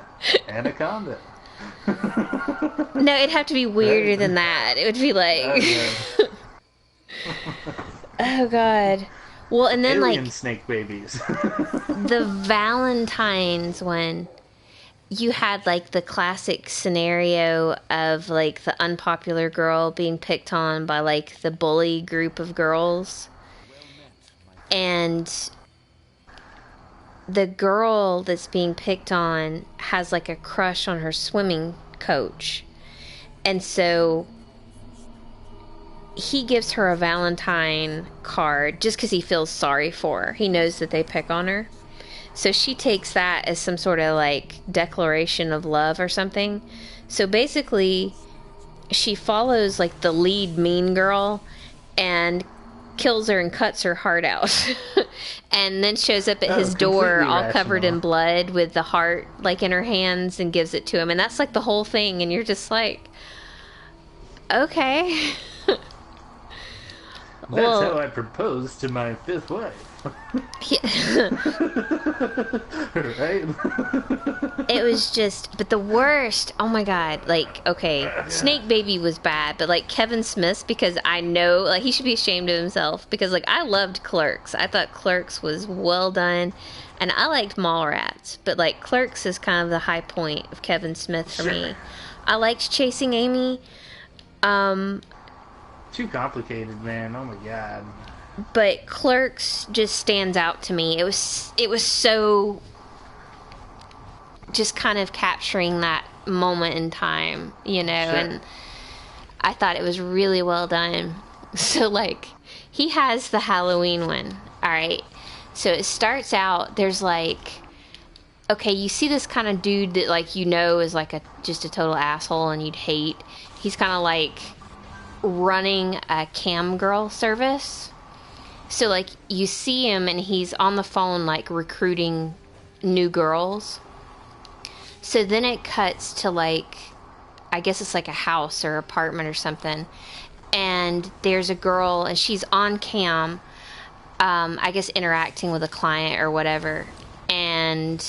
Anaconda. No, it'd have to be weirder than that. It would be like, Okay. oh god. Well, and then Alien like snake babies. the Valentine's one, you had like the classic scenario of like the unpopular girl being picked on by like the bully group of girls. And the girl that's being picked on has like a crush on her swimming coach. And so he gives her a Valentine card just because he feels sorry for her. He knows that they pick on her. So she takes that as some sort of like declaration of love or something. So basically, she follows like the lead mean girl and kills her and cuts her heart out. And then shows up at his door completely all covered in rational. blood with the heart like in her hands and gives it to him. And that's like the whole thing. And you're just like, okay. That's how I proposed to my fifth wife. Yeah. Right? It was just, but the worst, oh my god, like, okay, Snake Baby was bad, but like Kevin Smith's, because I know, like, he should be ashamed of himself, because like, I loved Clerks. I thought Clerks was well done, and I liked Mallrats, but like, Clerks is kind of the high point of Kevin Smith for me. I liked Chasing Amy, Too complicated, man. Oh my god. but Clerks just stands out to me. It was so just kind of capturing that moment in time, and I thought it was really well done. So like, he has the Halloween one, all right? So it starts out, there's like, okay, you see this kind of dude that like, is like just a total asshole and you'd hate. He's kind of like running a cam girl service. So like, you see him and he's on the phone like recruiting new girls. So then it cuts to like, I guess it's like a house or apartment or something. And there's a girl and she's on cam, I guess interacting with a client or whatever. And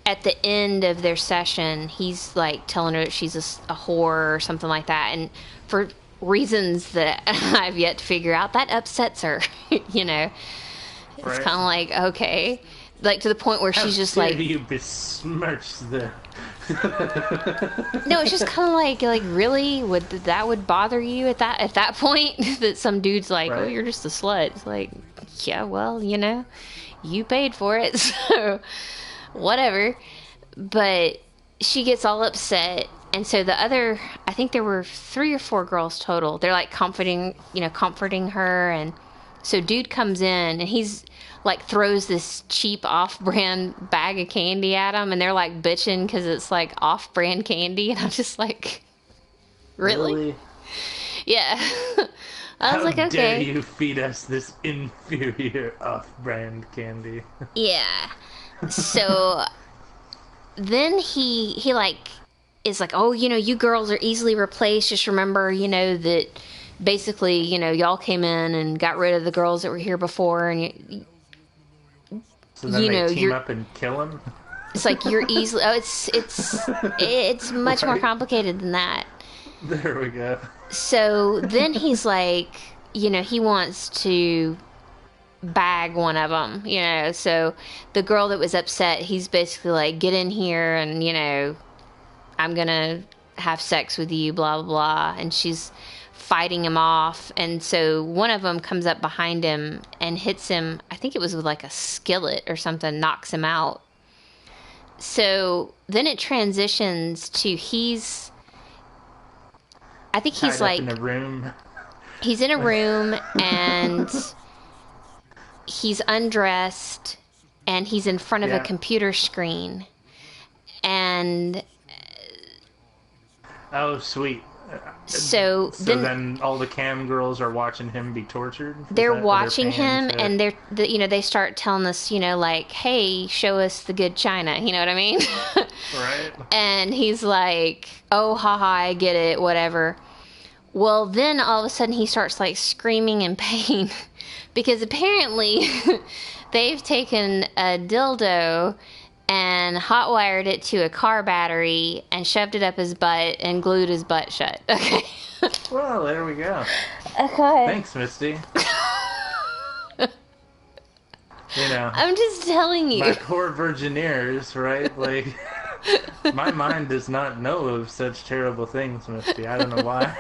at the end of their session, he's like telling her that she's a whore or something like that. And for reasons that I've yet to figure out, that upsets her, It's Right. kind of like, okay. Like, to the point where How she's just dare like... you besmirch the... No, it's just kind of like, really? Would bother you at that point? That some dude's like, oh, Right. you're just a slut. It's like, yeah, well, you paid for it, so whatever. But she gets all upset, and so the other, I think there were 3 or 4 girls total. They're like comforting her, and so dude comes in and he's like throws this cheap off-brand bag of candy at them, and they're like bitching because it's like off-brand candy, and I'm just like, really? Yeah. I was How like, dare okay. you feed us this inferior off-brand candy? Yeah. So then he like is like, oh, you girls are easily replaced. Just remember, that basically, y'all came in and got rid of the girls that were here before, and So then they team you're... up and kill him? It's like you're easily... Oh, it's much more Right. complicated than that. There we go. So then he's like, he wants to bag one of them, So the girl that was upset, he's basically like, get in here and, I'm gonna have sex with you, blah, blah, blah. And she's fighting him off. And so one of them comes up behind him and hits him, I think it was with like a skillet or something, knocks him out. So then it transitions to I think he's Tied like... up in a room. He's in a room and he's undressed and he's in front of a computer screen. And oh, sweet. So then all the cam girls are watching him be tortured? They're watching him, and they start telling us, like, hey, show us the good china. You know what I mean? Right. And he's like, oh, haha, I get it, whatever. Well, then all of a sudden he starts like screaming in pain because apparently they've taken a dildo and hot-wired it to a car battery and shoved it up his butt and glued his butt shut. Okay. Well, there we go. Okay. Thanks, Misty. I'm just telling you. My poor virgineers, right? Like, my mind does not know of such terrible things, Misty. I don't know why.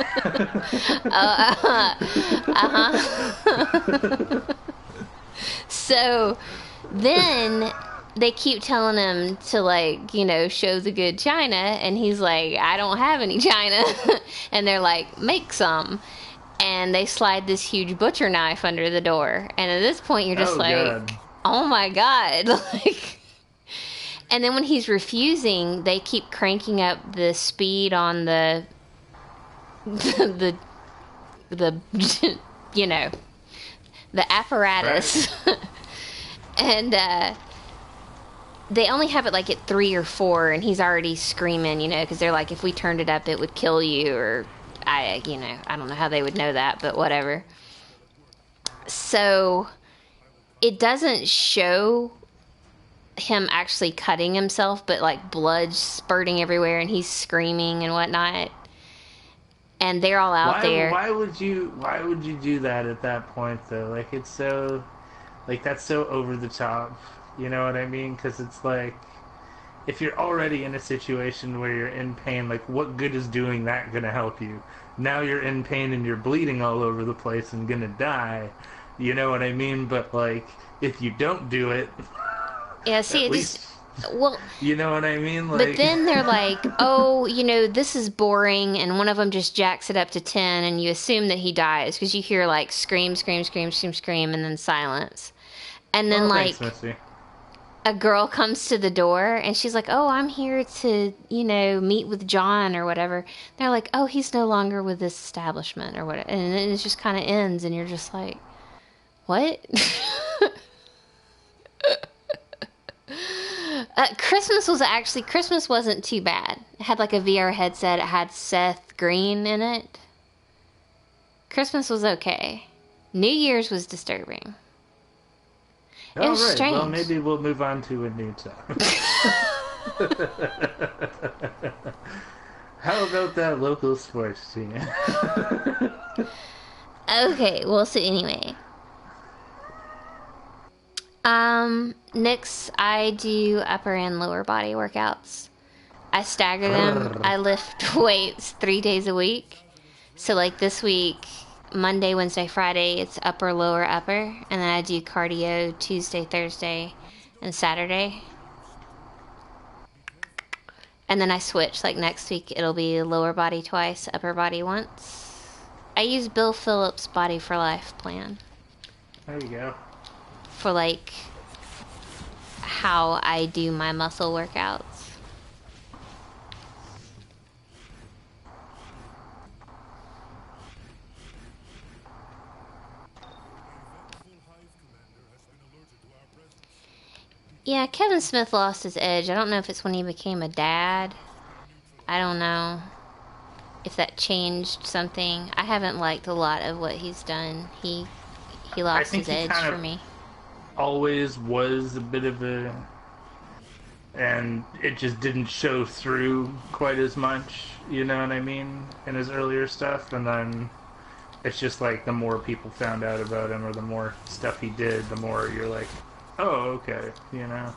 So then they keep telling him to, like, show the good china, and he's like, I don't have any china. And they're like, make some. And they slide this huge butcher knife under the door. And at this point, you're just God. oh my God. Like, and then when he's refusing, they keep cranking up the speed on the apparatus. Right. And they only have it like at 3 or 4, and he's already screaming, because they're like, if we turned it up, it would kill you, or I don't know how they would know that, but whatever. So it doesn't show him actually cutting himself, but like blood spurting everywhere, and he's screaming and whatnot. And they're all out there. Why would you do that at that point, though? Like, it's so, like, that's so over the top. You know what I mean? Because it's like, if you're already in a situation where you're in pain, like, what good is doing that gonna help you? Now you're in pain and you're bleeding all over the place and gonna die. You know what I mean? But, like, if you don't do it... Yeah, see, it least, just... Well... You know what I mean? Like, but then they're like, oh, this is boring, and one of them just jacks it up to 10, and you assume that he dies, because you hear, like, scream, scream, scream, scream, scream, and then silence. And then, thanks, Missy. A girl comes to the door, and she's like, oh, I'm here to, meet with John or whatever. They're like, oh, he's no longer with this establishment or whatever. And then it just kind of ends, and you're just like, what? Christmas wasn't too bad. It had like a VR headset. It had Seth Green in it. Christmas was okay. New Year's was disturbing. It was strange. Well, maybe we'll move on to a new topic. How about that local sports team? Okay, well, so anyway. Nyx, I do upper and lower body workouts. I stagger them. I lift weights 3 days a week. So like this week, Monday, Wednesday, Friday, it's upper, lower, upper. And then I do cardio Tuesday, Thursday, and Saturday. And then I switch. Like next week, it'll be lower body twice, upper body once. I use Bill Phillips' Body for Life plan. There you go. For like how I do my muscle workouts. Yeah, Kevin Smith lost his edge. I don't know if it's when he became a dad. I don't know if that changed something. I haven't liked a lot of what he's done. He lost his edge for me. Always was a bit of a, and it just didn't show through quite as much, you know what I mean, in his earlier stuff. And then it's just like the more people found out about him or the more stuff he did, the more you're like, oh, okay, you know.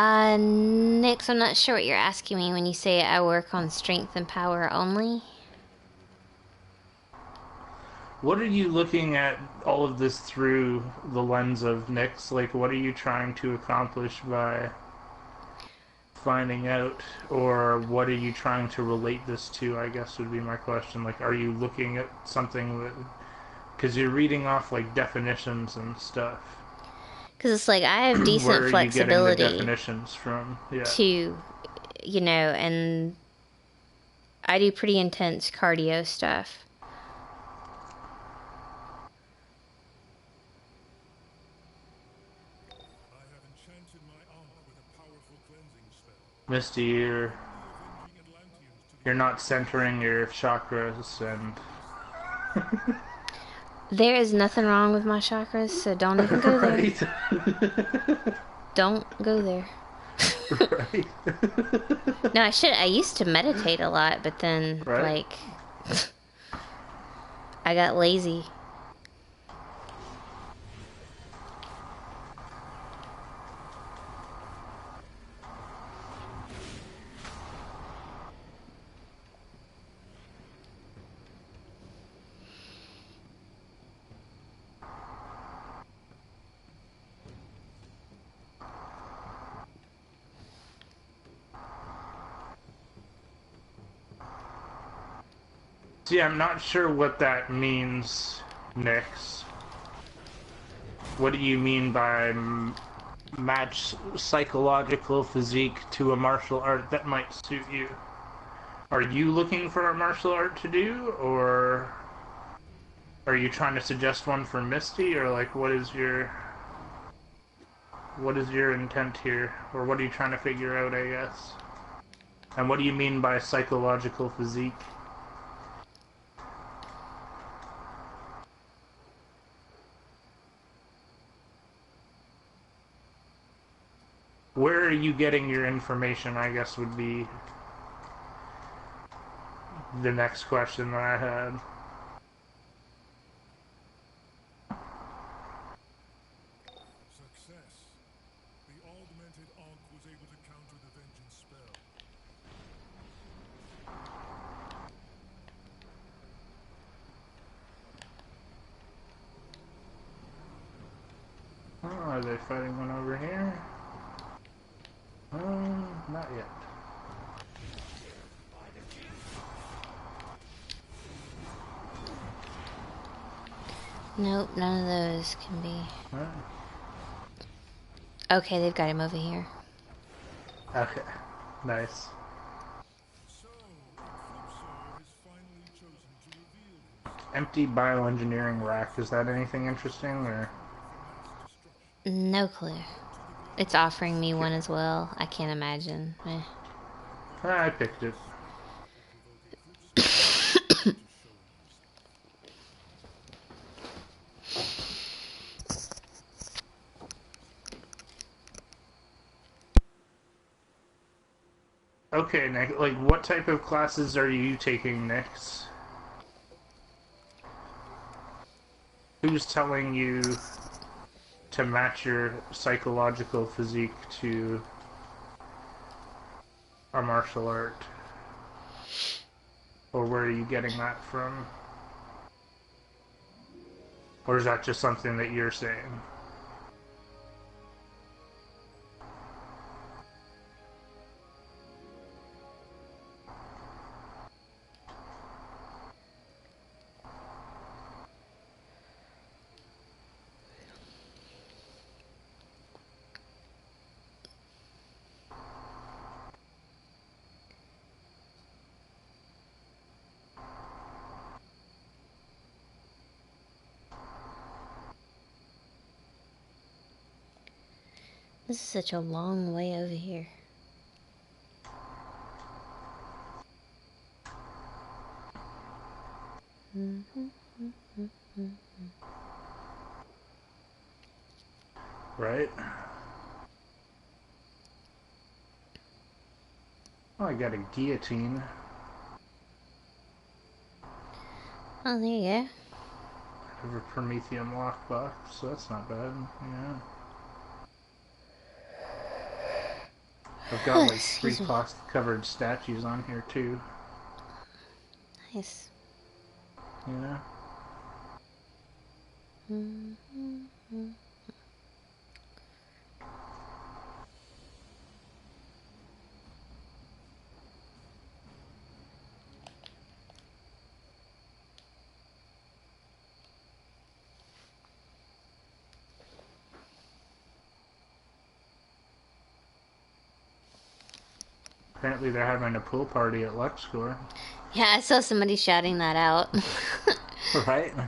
Nyx, I'm not sure what you're asking me when you say I work on strength and power only. What are you looking at all of this through the lens of, Nyx? Like, what are you trying to accomplish by finding out? Or what are you trying to relate this to, I guess would be my question. Like, are you looking at something that... Because you're reading off, like, definitions and stuff. Because it's like, I have decent flexibility. Where are you getting the definitions from? Yeah. To, you know, and I do pretty intense cardio stuff. Misty, you're not centering your chakras and... There is nothing wrong with my chakras, so don't even go there. Right. Don't go there. Right. No, I used to meditate a lot, but then, right. like, I got lazy. See, I'm not sure what that means, Nyx. What do you mean by match psychological physique to a martial art that might suit you? Are you looking for a martial art to do, or are you trying to suggest one for Misty, or like what is your intent here, or what are you trying to figure out, I guess? And what do you mean by psychological physique? Where are you getting your information, I guess, would be the next question that I had. Success. The augmented Ankh was able to counter the vengeance spell. Oh, are they fighting one over here? Not yet. Nope, none of those can be. Right. Okay, they've got him over here. Okay, nice. Empty bioengineering rack. Is that anything interesting, or? No clue. It's offering me one as well. I can't imagine. I picked it. Okay, Nick. Like, what type of classes are you taking next? Who's telling you to match your psychological physique to a martial art? Or where are you getting that from? Or is that just something that you're saying? This is such a long way over here. Right? Oh, I got a guillotine. Oh, there you go. I have a Prometheum lockbox, so that's not bad. Yeah. I've got like 3 Excuse me. cloth-covered statues on here too. Nice. You know? Apparently they're having a pool party at LuxCore. Yeah, I saw somebody shouting that out. Right? I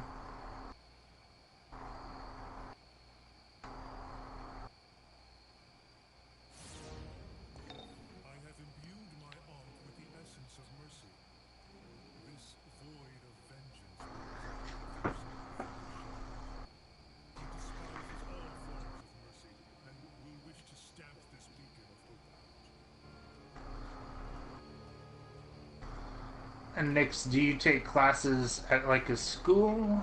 have imbued my aunt with the essence of mercy. This void of vengeance will resolve itself. She despises all forms of mercy and will wish to stamp this beacon of hope out. And Nix, do you take classes at like a school?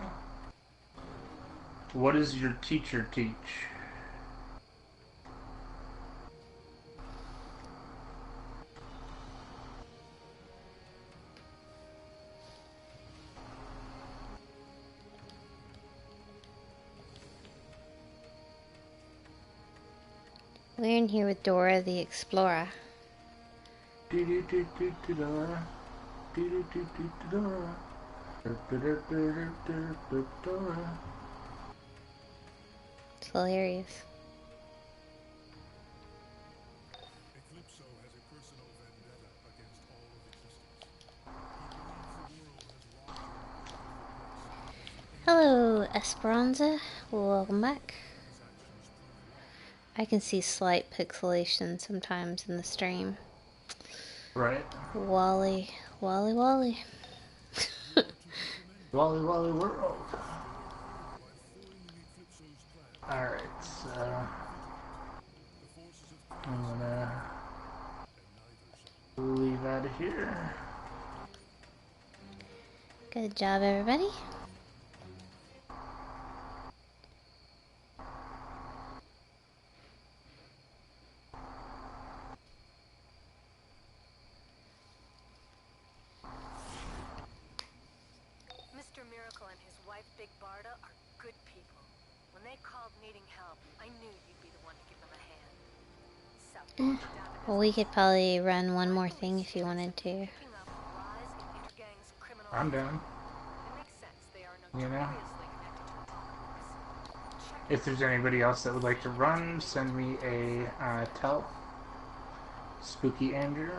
What does your teacher teach? We're in here with Dora the Explorer. It's hilarious. Eclipso has a personal vendetta against all of existence. He believes the world has robbed him Hello, Esperanza. Welcome back. I can see slight pixelation sometimes in the stream. Right? Wally. Wally Wally. Wally Wally World. Alright, so I'm gonna leave out of here. Good job, everybody. Mr. Miracle and his wife, Big Barda, are good people. When they called needing help, I knew you'd be the one to give them a hand. So, Well, we could probably run one more thing if you wanted to. picking up lies in Intergang's criminal I'm down. It makes sense. They are You know? notoriously connected to Apocalypse. Check If there's anybody else that would like to run, send me a tell. Spooky Andrew.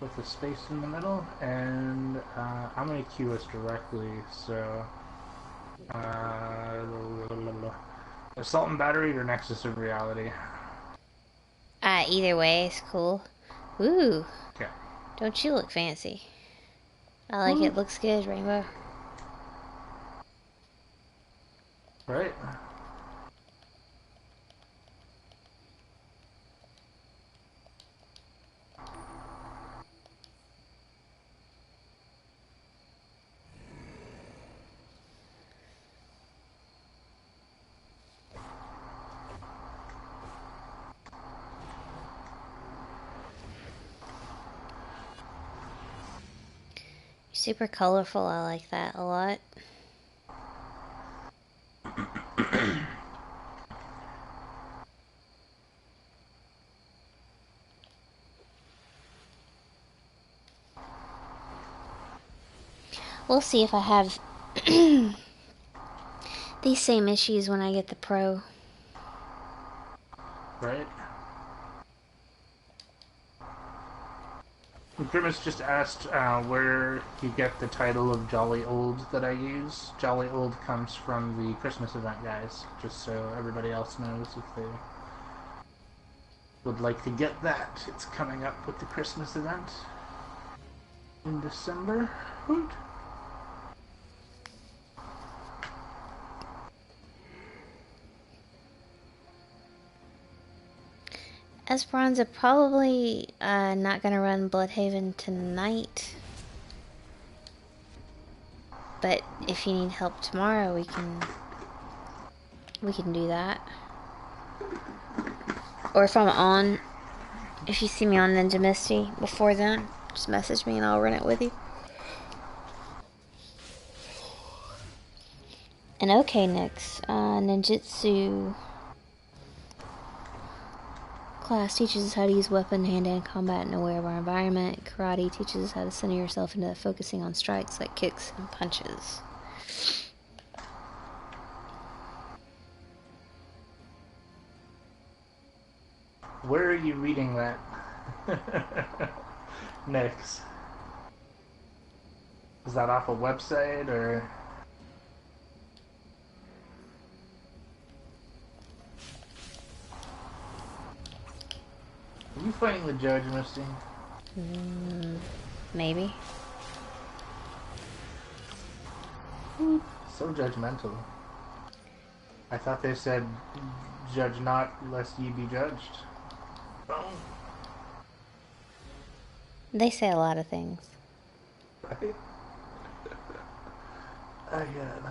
With a space in the middle, and I'm going to queue us directly, so Assault and Battery or Nexus of Reality. Either way is cool. Ooh, Okay. don't you look fancy? I like it. Looks good, Rainbow. Right? Super colorful. I like that a lot. We'll see if I have these same issues when I get the Pro. Right? Grimace just asked where you get the title of Jolly Old that I use. Jolly Old comes from the Christmas event, guys. Just so everybody else knows if they would like to get that. It's coming up with the Christmas event in December. Woot. Esperanza probably not gonna run Bloodhaven tonight. But if you need help tomorrow, we can do that. Or if I'm on, if you see me on Ninja Misty before then, just message me and I'll run it with you. And okay, Nyx, ninjutsu class teaches us how to use weapon hand-to-hand combat and aware of our environment. Karate teaches us how to center yourself into focusing on strikes like kicks and punches. Where are you reading that? Next. Is that off a website or? Are you fighting the judge, Misty? Maybe. So judgmental. I thought they said, judge not lest ye be judged. Oh. They say a lot of things. Right? I get it.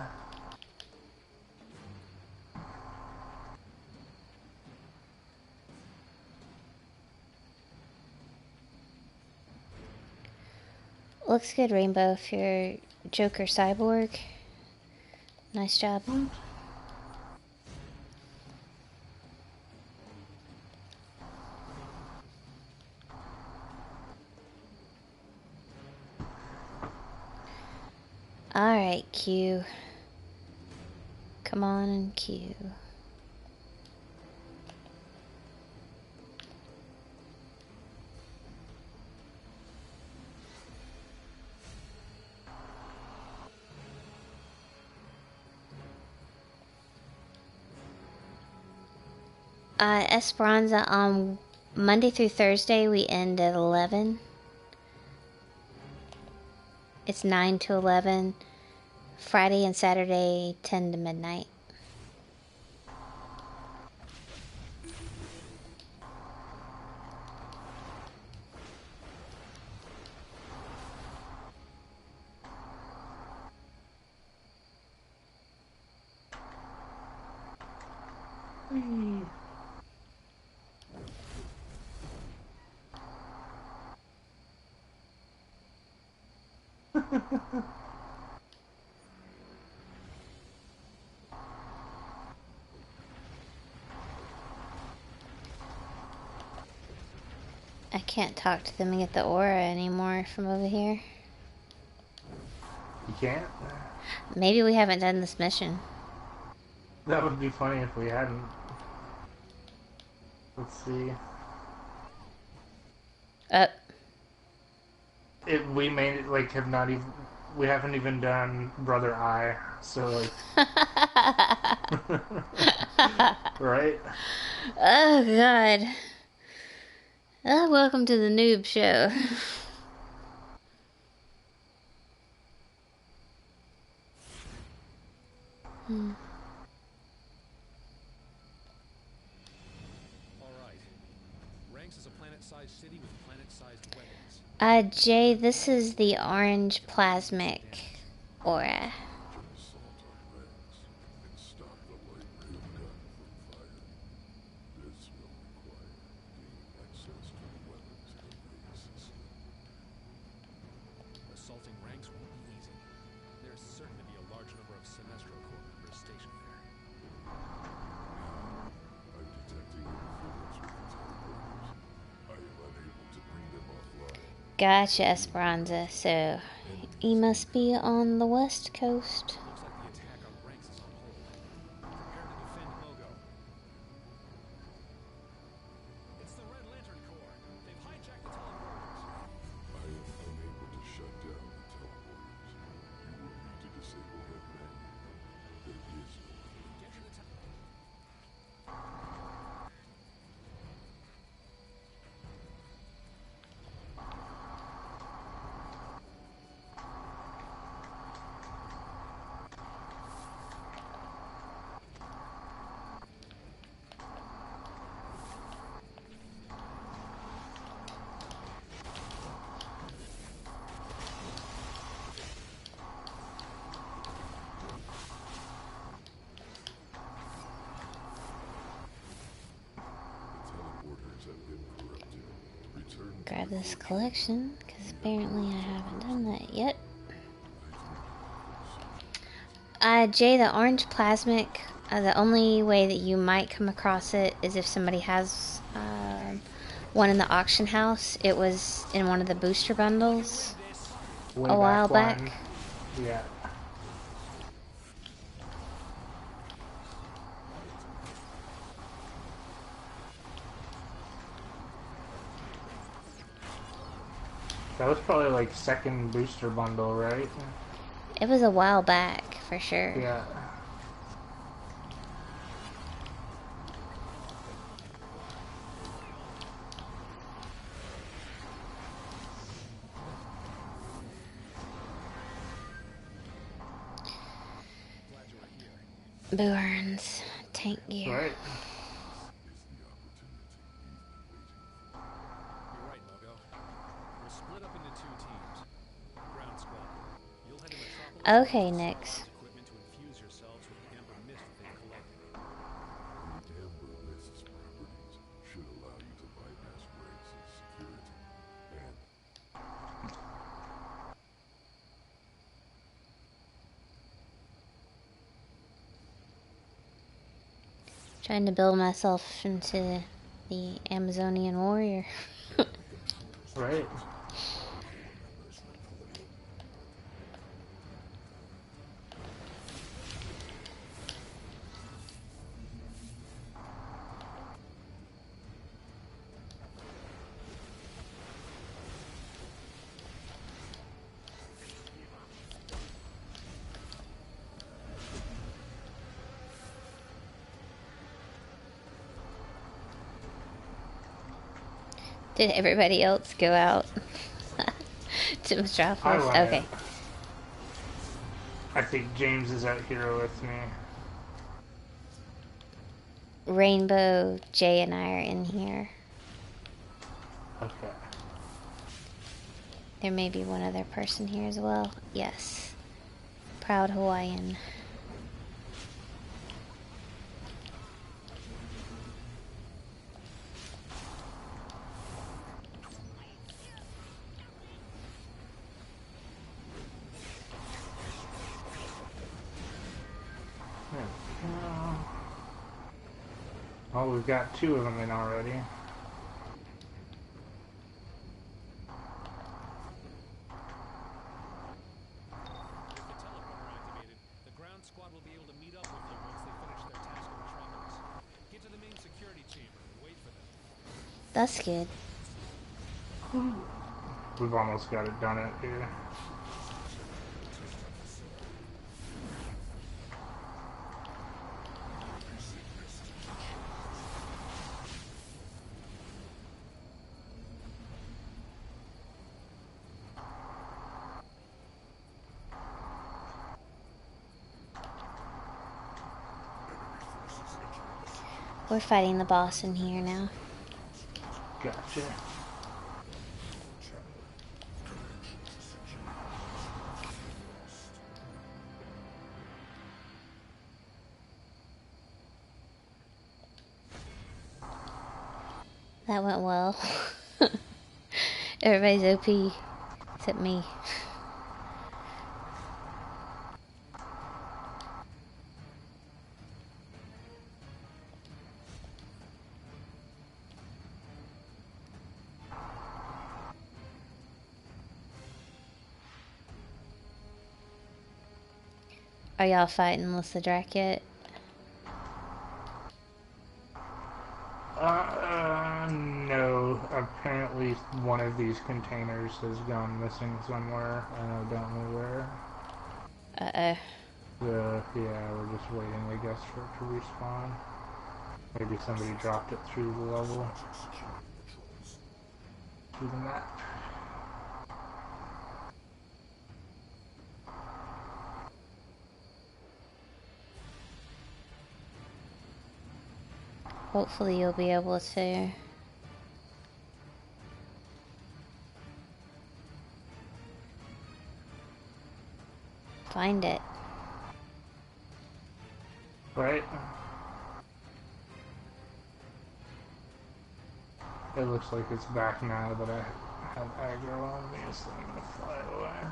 Looks good, Rainbow, if you're Joker Cyborg. Nice job. Alright, Q. Come on and Q. Esperanza, on Monday through Thursday we end at 11. It's 9 to 11. Friday and Saturday 10 to midnight. I can't talk to them and get the aura anymore from over here. You can't? Maybe we haven't done this mission. That would be funny if we hadn't. Let's see. We made it, like, have not even... We haven't even done Brother Eye, so, like... Right? Oh, God. Oh, welcome to the noob show. Alright. Ranks is a planet-sized city with planet-sized weapons. Jay, this is the orange plasmic aura. Assaulting ranks won't be easy. There's certain to be a large number of Sinestro Corps members stationed there. I'm detecting interference with the teleporters. I am unable to bring them offline. Gotcha, Esperanza. So, he must be on the west coast. Looks like the attack on ranks is on hold. Prepare to defend Mogo. It's the Red Lantern Corps. They've hijacked the teleporters. I am unable to shut down the teleporters. You will need to disable them manually. There is no other Get to the teleporters have been corrupted. Return to Grab this collection, because apparently I haven't done that yet. Jay, the orange plasmic, the only way that you might come across it is if somebody has one in the auction house. It was in one of the booster bundles Way a while when. back. Yeah. That was probably like second booster bundle, right? It was a while back, for sure. Yeah. Burns, tank gear. Right. You're right, Mogo. We'll split up into two teams. Ground squad. You'll head to Metropolis. Okay, Nix. Equipment to infuse yourselves with the amber mist that they've collected. the amber mist's properties should allow you to bypass ranks and security. And Trying to build myself into the Amazonian warrior. Right. Did everybody else go out to Metropolis? I went. Okay. I think James is out here with me. Rainbow, Jay, and I are in here. Okay. There may be one other person here as well. Yes. Proud Hawaiian. Oh, we've got two of them in already. With the teleporter activated, the ground squad will be able to meet up with you once they finish their task in Metropolis. Get to the main security chamber and wait for them. That's good. We've almost got it done out here. We're fighting the boss in here now. Gotcha. That went well. Everybody's OP except me. Are y'all fighting Lithidrak yet? No. Apparently one of these containers has gone missing somewhere, and I don't know where. Uh-oh. So, yeah, we're just waiting, I guess, for it to respawn. Maybe somebody dropped it through the level. Through the map. Hopefully you'll be able to find it. Right? It looks like it's back now that I have aggro on me, so I'm gonna fly away.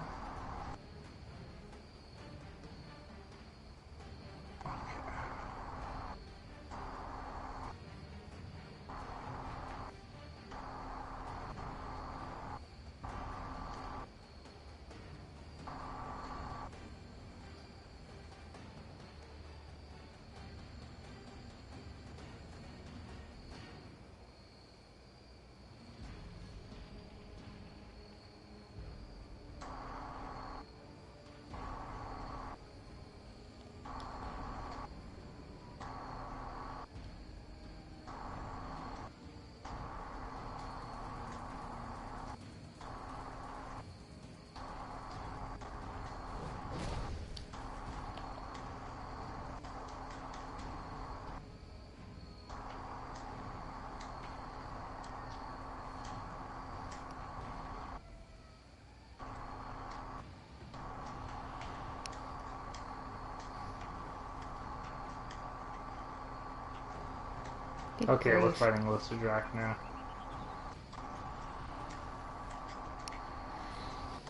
Good Okay, we're grief. fighting Lithidrak now.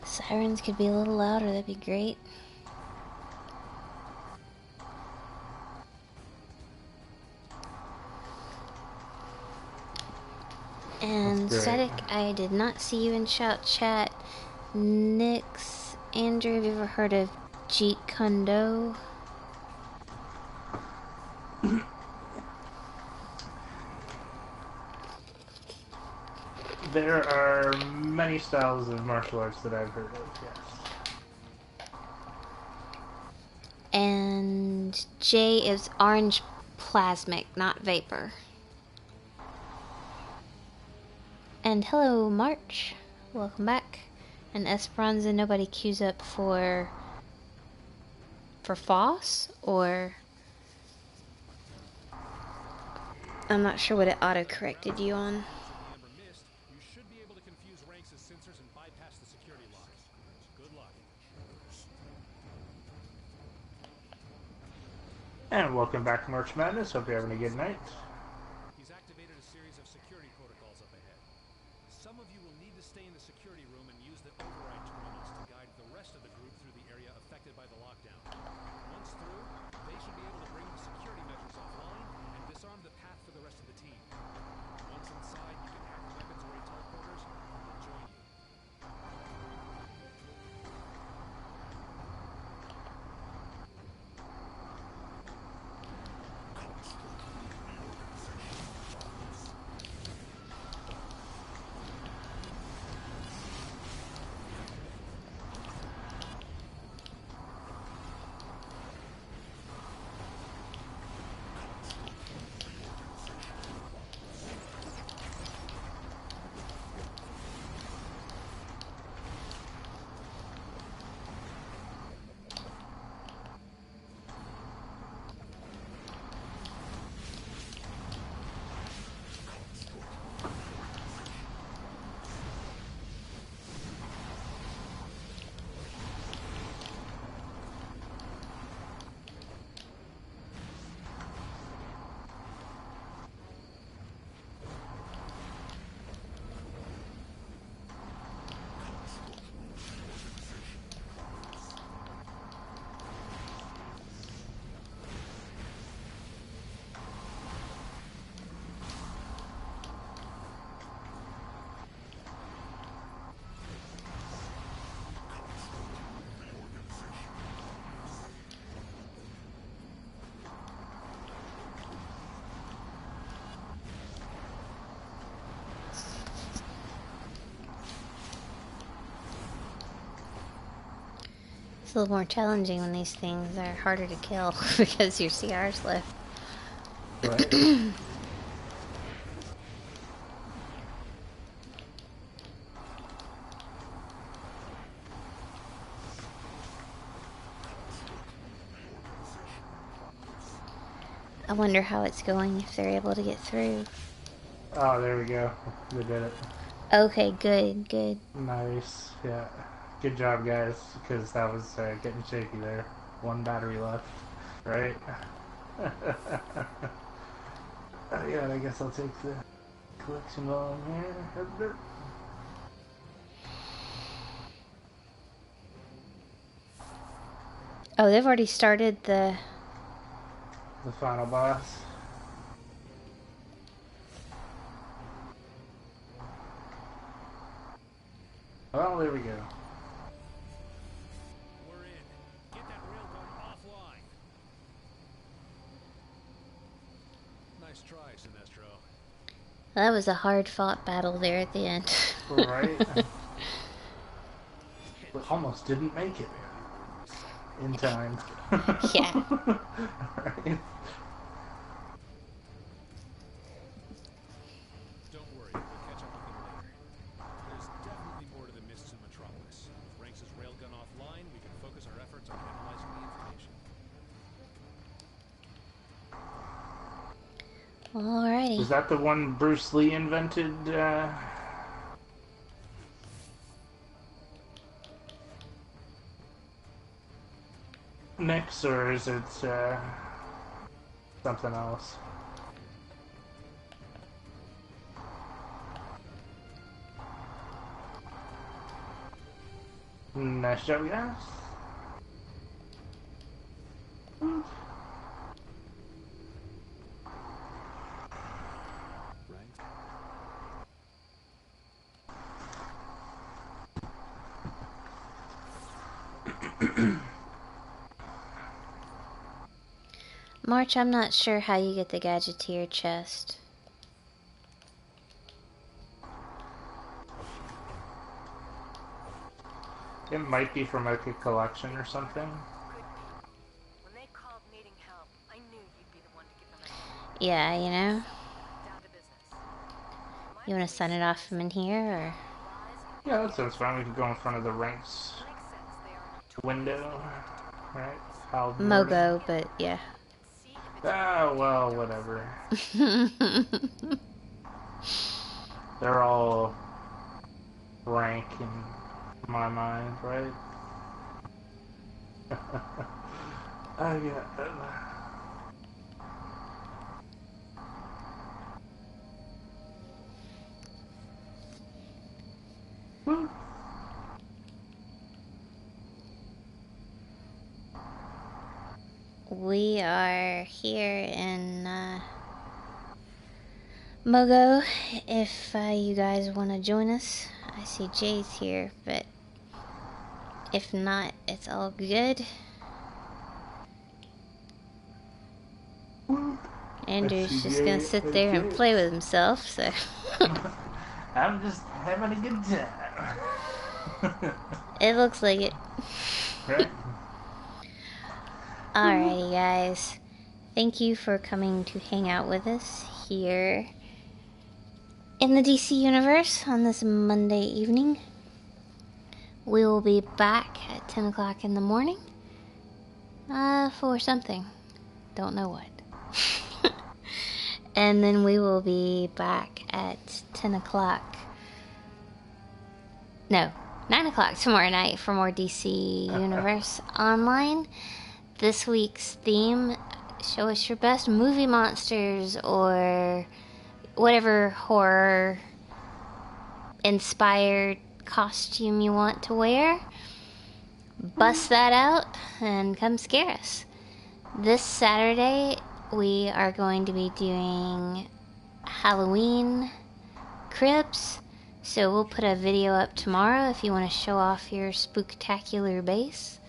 Sirens could be a little louder, that'd be great. And That's great. Static, I did not see you in shout chat. Nix, Andrew, have you ever heard of Jeet Kune Do? There are many styles of martial arts that I've heard of, yes. And J is orange plasmic, not vapor. And hello, March. Welcome back. And Esperanza, nobody queues up for Foss, or I'm not sure what it auto-corrected you on. The Amber Mist, you should be able to confuse ranks as sensors and bypass the security locks. Good luck. And welcome back to March Madness. Hope you're having a good night. He's activated a series of security protocols up ahead. Some of you will need to stay in the security room and use the override terminals to guide the rest of the group through the area affected by the lockdown. Once through, they should be able to bring the security measures offline and disarm the path for the rest of the team. Once inside, you can hack the weapons array teleporters and we'll join you. It's a little more challenging when these things are harder to kill because your CR's low. Right? I wonder how it's going if they're able to get through. Oh, there we go. They did it. Okay, good, good. Nice. Yeah. Good job, guys, because that was getting shaky there. One battery left. Right? Yeah, I guess I'll take the collection volume here. Oh, they've already started the... The final boss. Well, there we go. We're in. Get that railgun offline. Nice try, Sinestro. That was a hard-fought battle there at the end. Right? We almost didn't make it in time. Yeah. Right? Don't worry, we'll catch up with them later. There's definitely more to the mists in Metropolis. With Ranks' railgun offline, we can focus our efforts on analyzing the information. Alrighty. Is that the one Bruce Lee invented? Mix, or is it something else? Nice job, guys. Ranks? March, I'm not sure how you get the Gadgeteer chest. It might be from like a collection or something. Good people. When they called needing help, I knew you'd be the one to give them a hand. Yeah, you know? Down to business. You want to sign it off from in here, or...? Yeah, that sounds fine. We can go in front of the ranks Makes sense. They are not window. Right? How Mogo, but yeah. see if it's Ah, well, whatever. They're all rank in my mind, right? Oh, yeah. Woo. We are here in Mogo. If you guys want to join us, I see Jay's here, but if not, it's all good. Andrew's just gonna sit there and play with himself, so. I'm just having a good time. It looks like it. Right? Alrighty, guys. Thank you for coming to hang out with us here in the DC universe on this Monday evening. We will be back at 10 o'clock in the morning for something. Don't know what. And then we will be back at 10 o'clock. No, 9 o'clock tomorrow night for more DC Universe Online. This week's theme, show us your best movie monsters or whatever horror inspired costume you want to wear. Bust that out and come scare us. This Saturday we are going to be doing Halloween cribs, so we'll put a video up tomorrow if you want to show off your spooktacular base.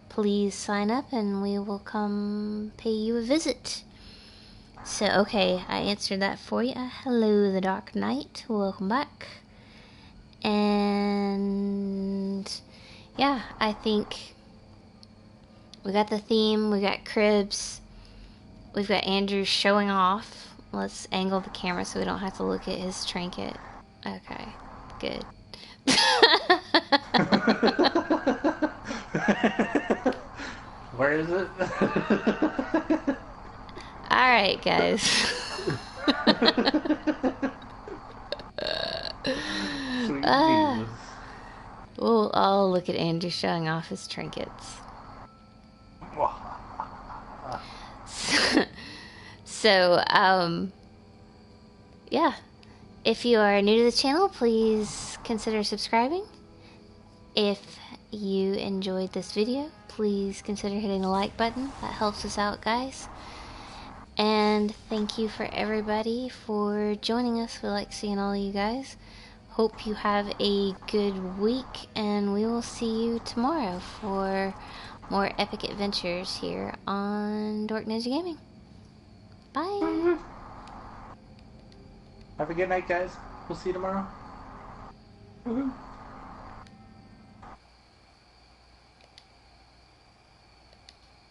Please sign up and we will come pay you a visit. So, okay, I answered that for you. Hello, the Dark Knight. Welcome back. And yeah, I think We got the theme, we got cribs, we've got Andrew showing off. Let's angle the camera so we don't have to look at his trinket. Okay, good. Where is it? Alright, guys. Sweet Jesus. We'll all look at Andrew showing off his trinkets. So, yeah. If you are new to the channel, please consider subscribing. If you enjoyed this video, please consider hitting the like button. That helps us out, guys. And thank you for everybody for joining us. We like seeing all of you guys. Hope you have a good week, and we will see you tomorrow for more epic adventures here on Dork Ninja Gaming. Bye! Have a good night, guys. We'll see you tomorrow. Woohoo.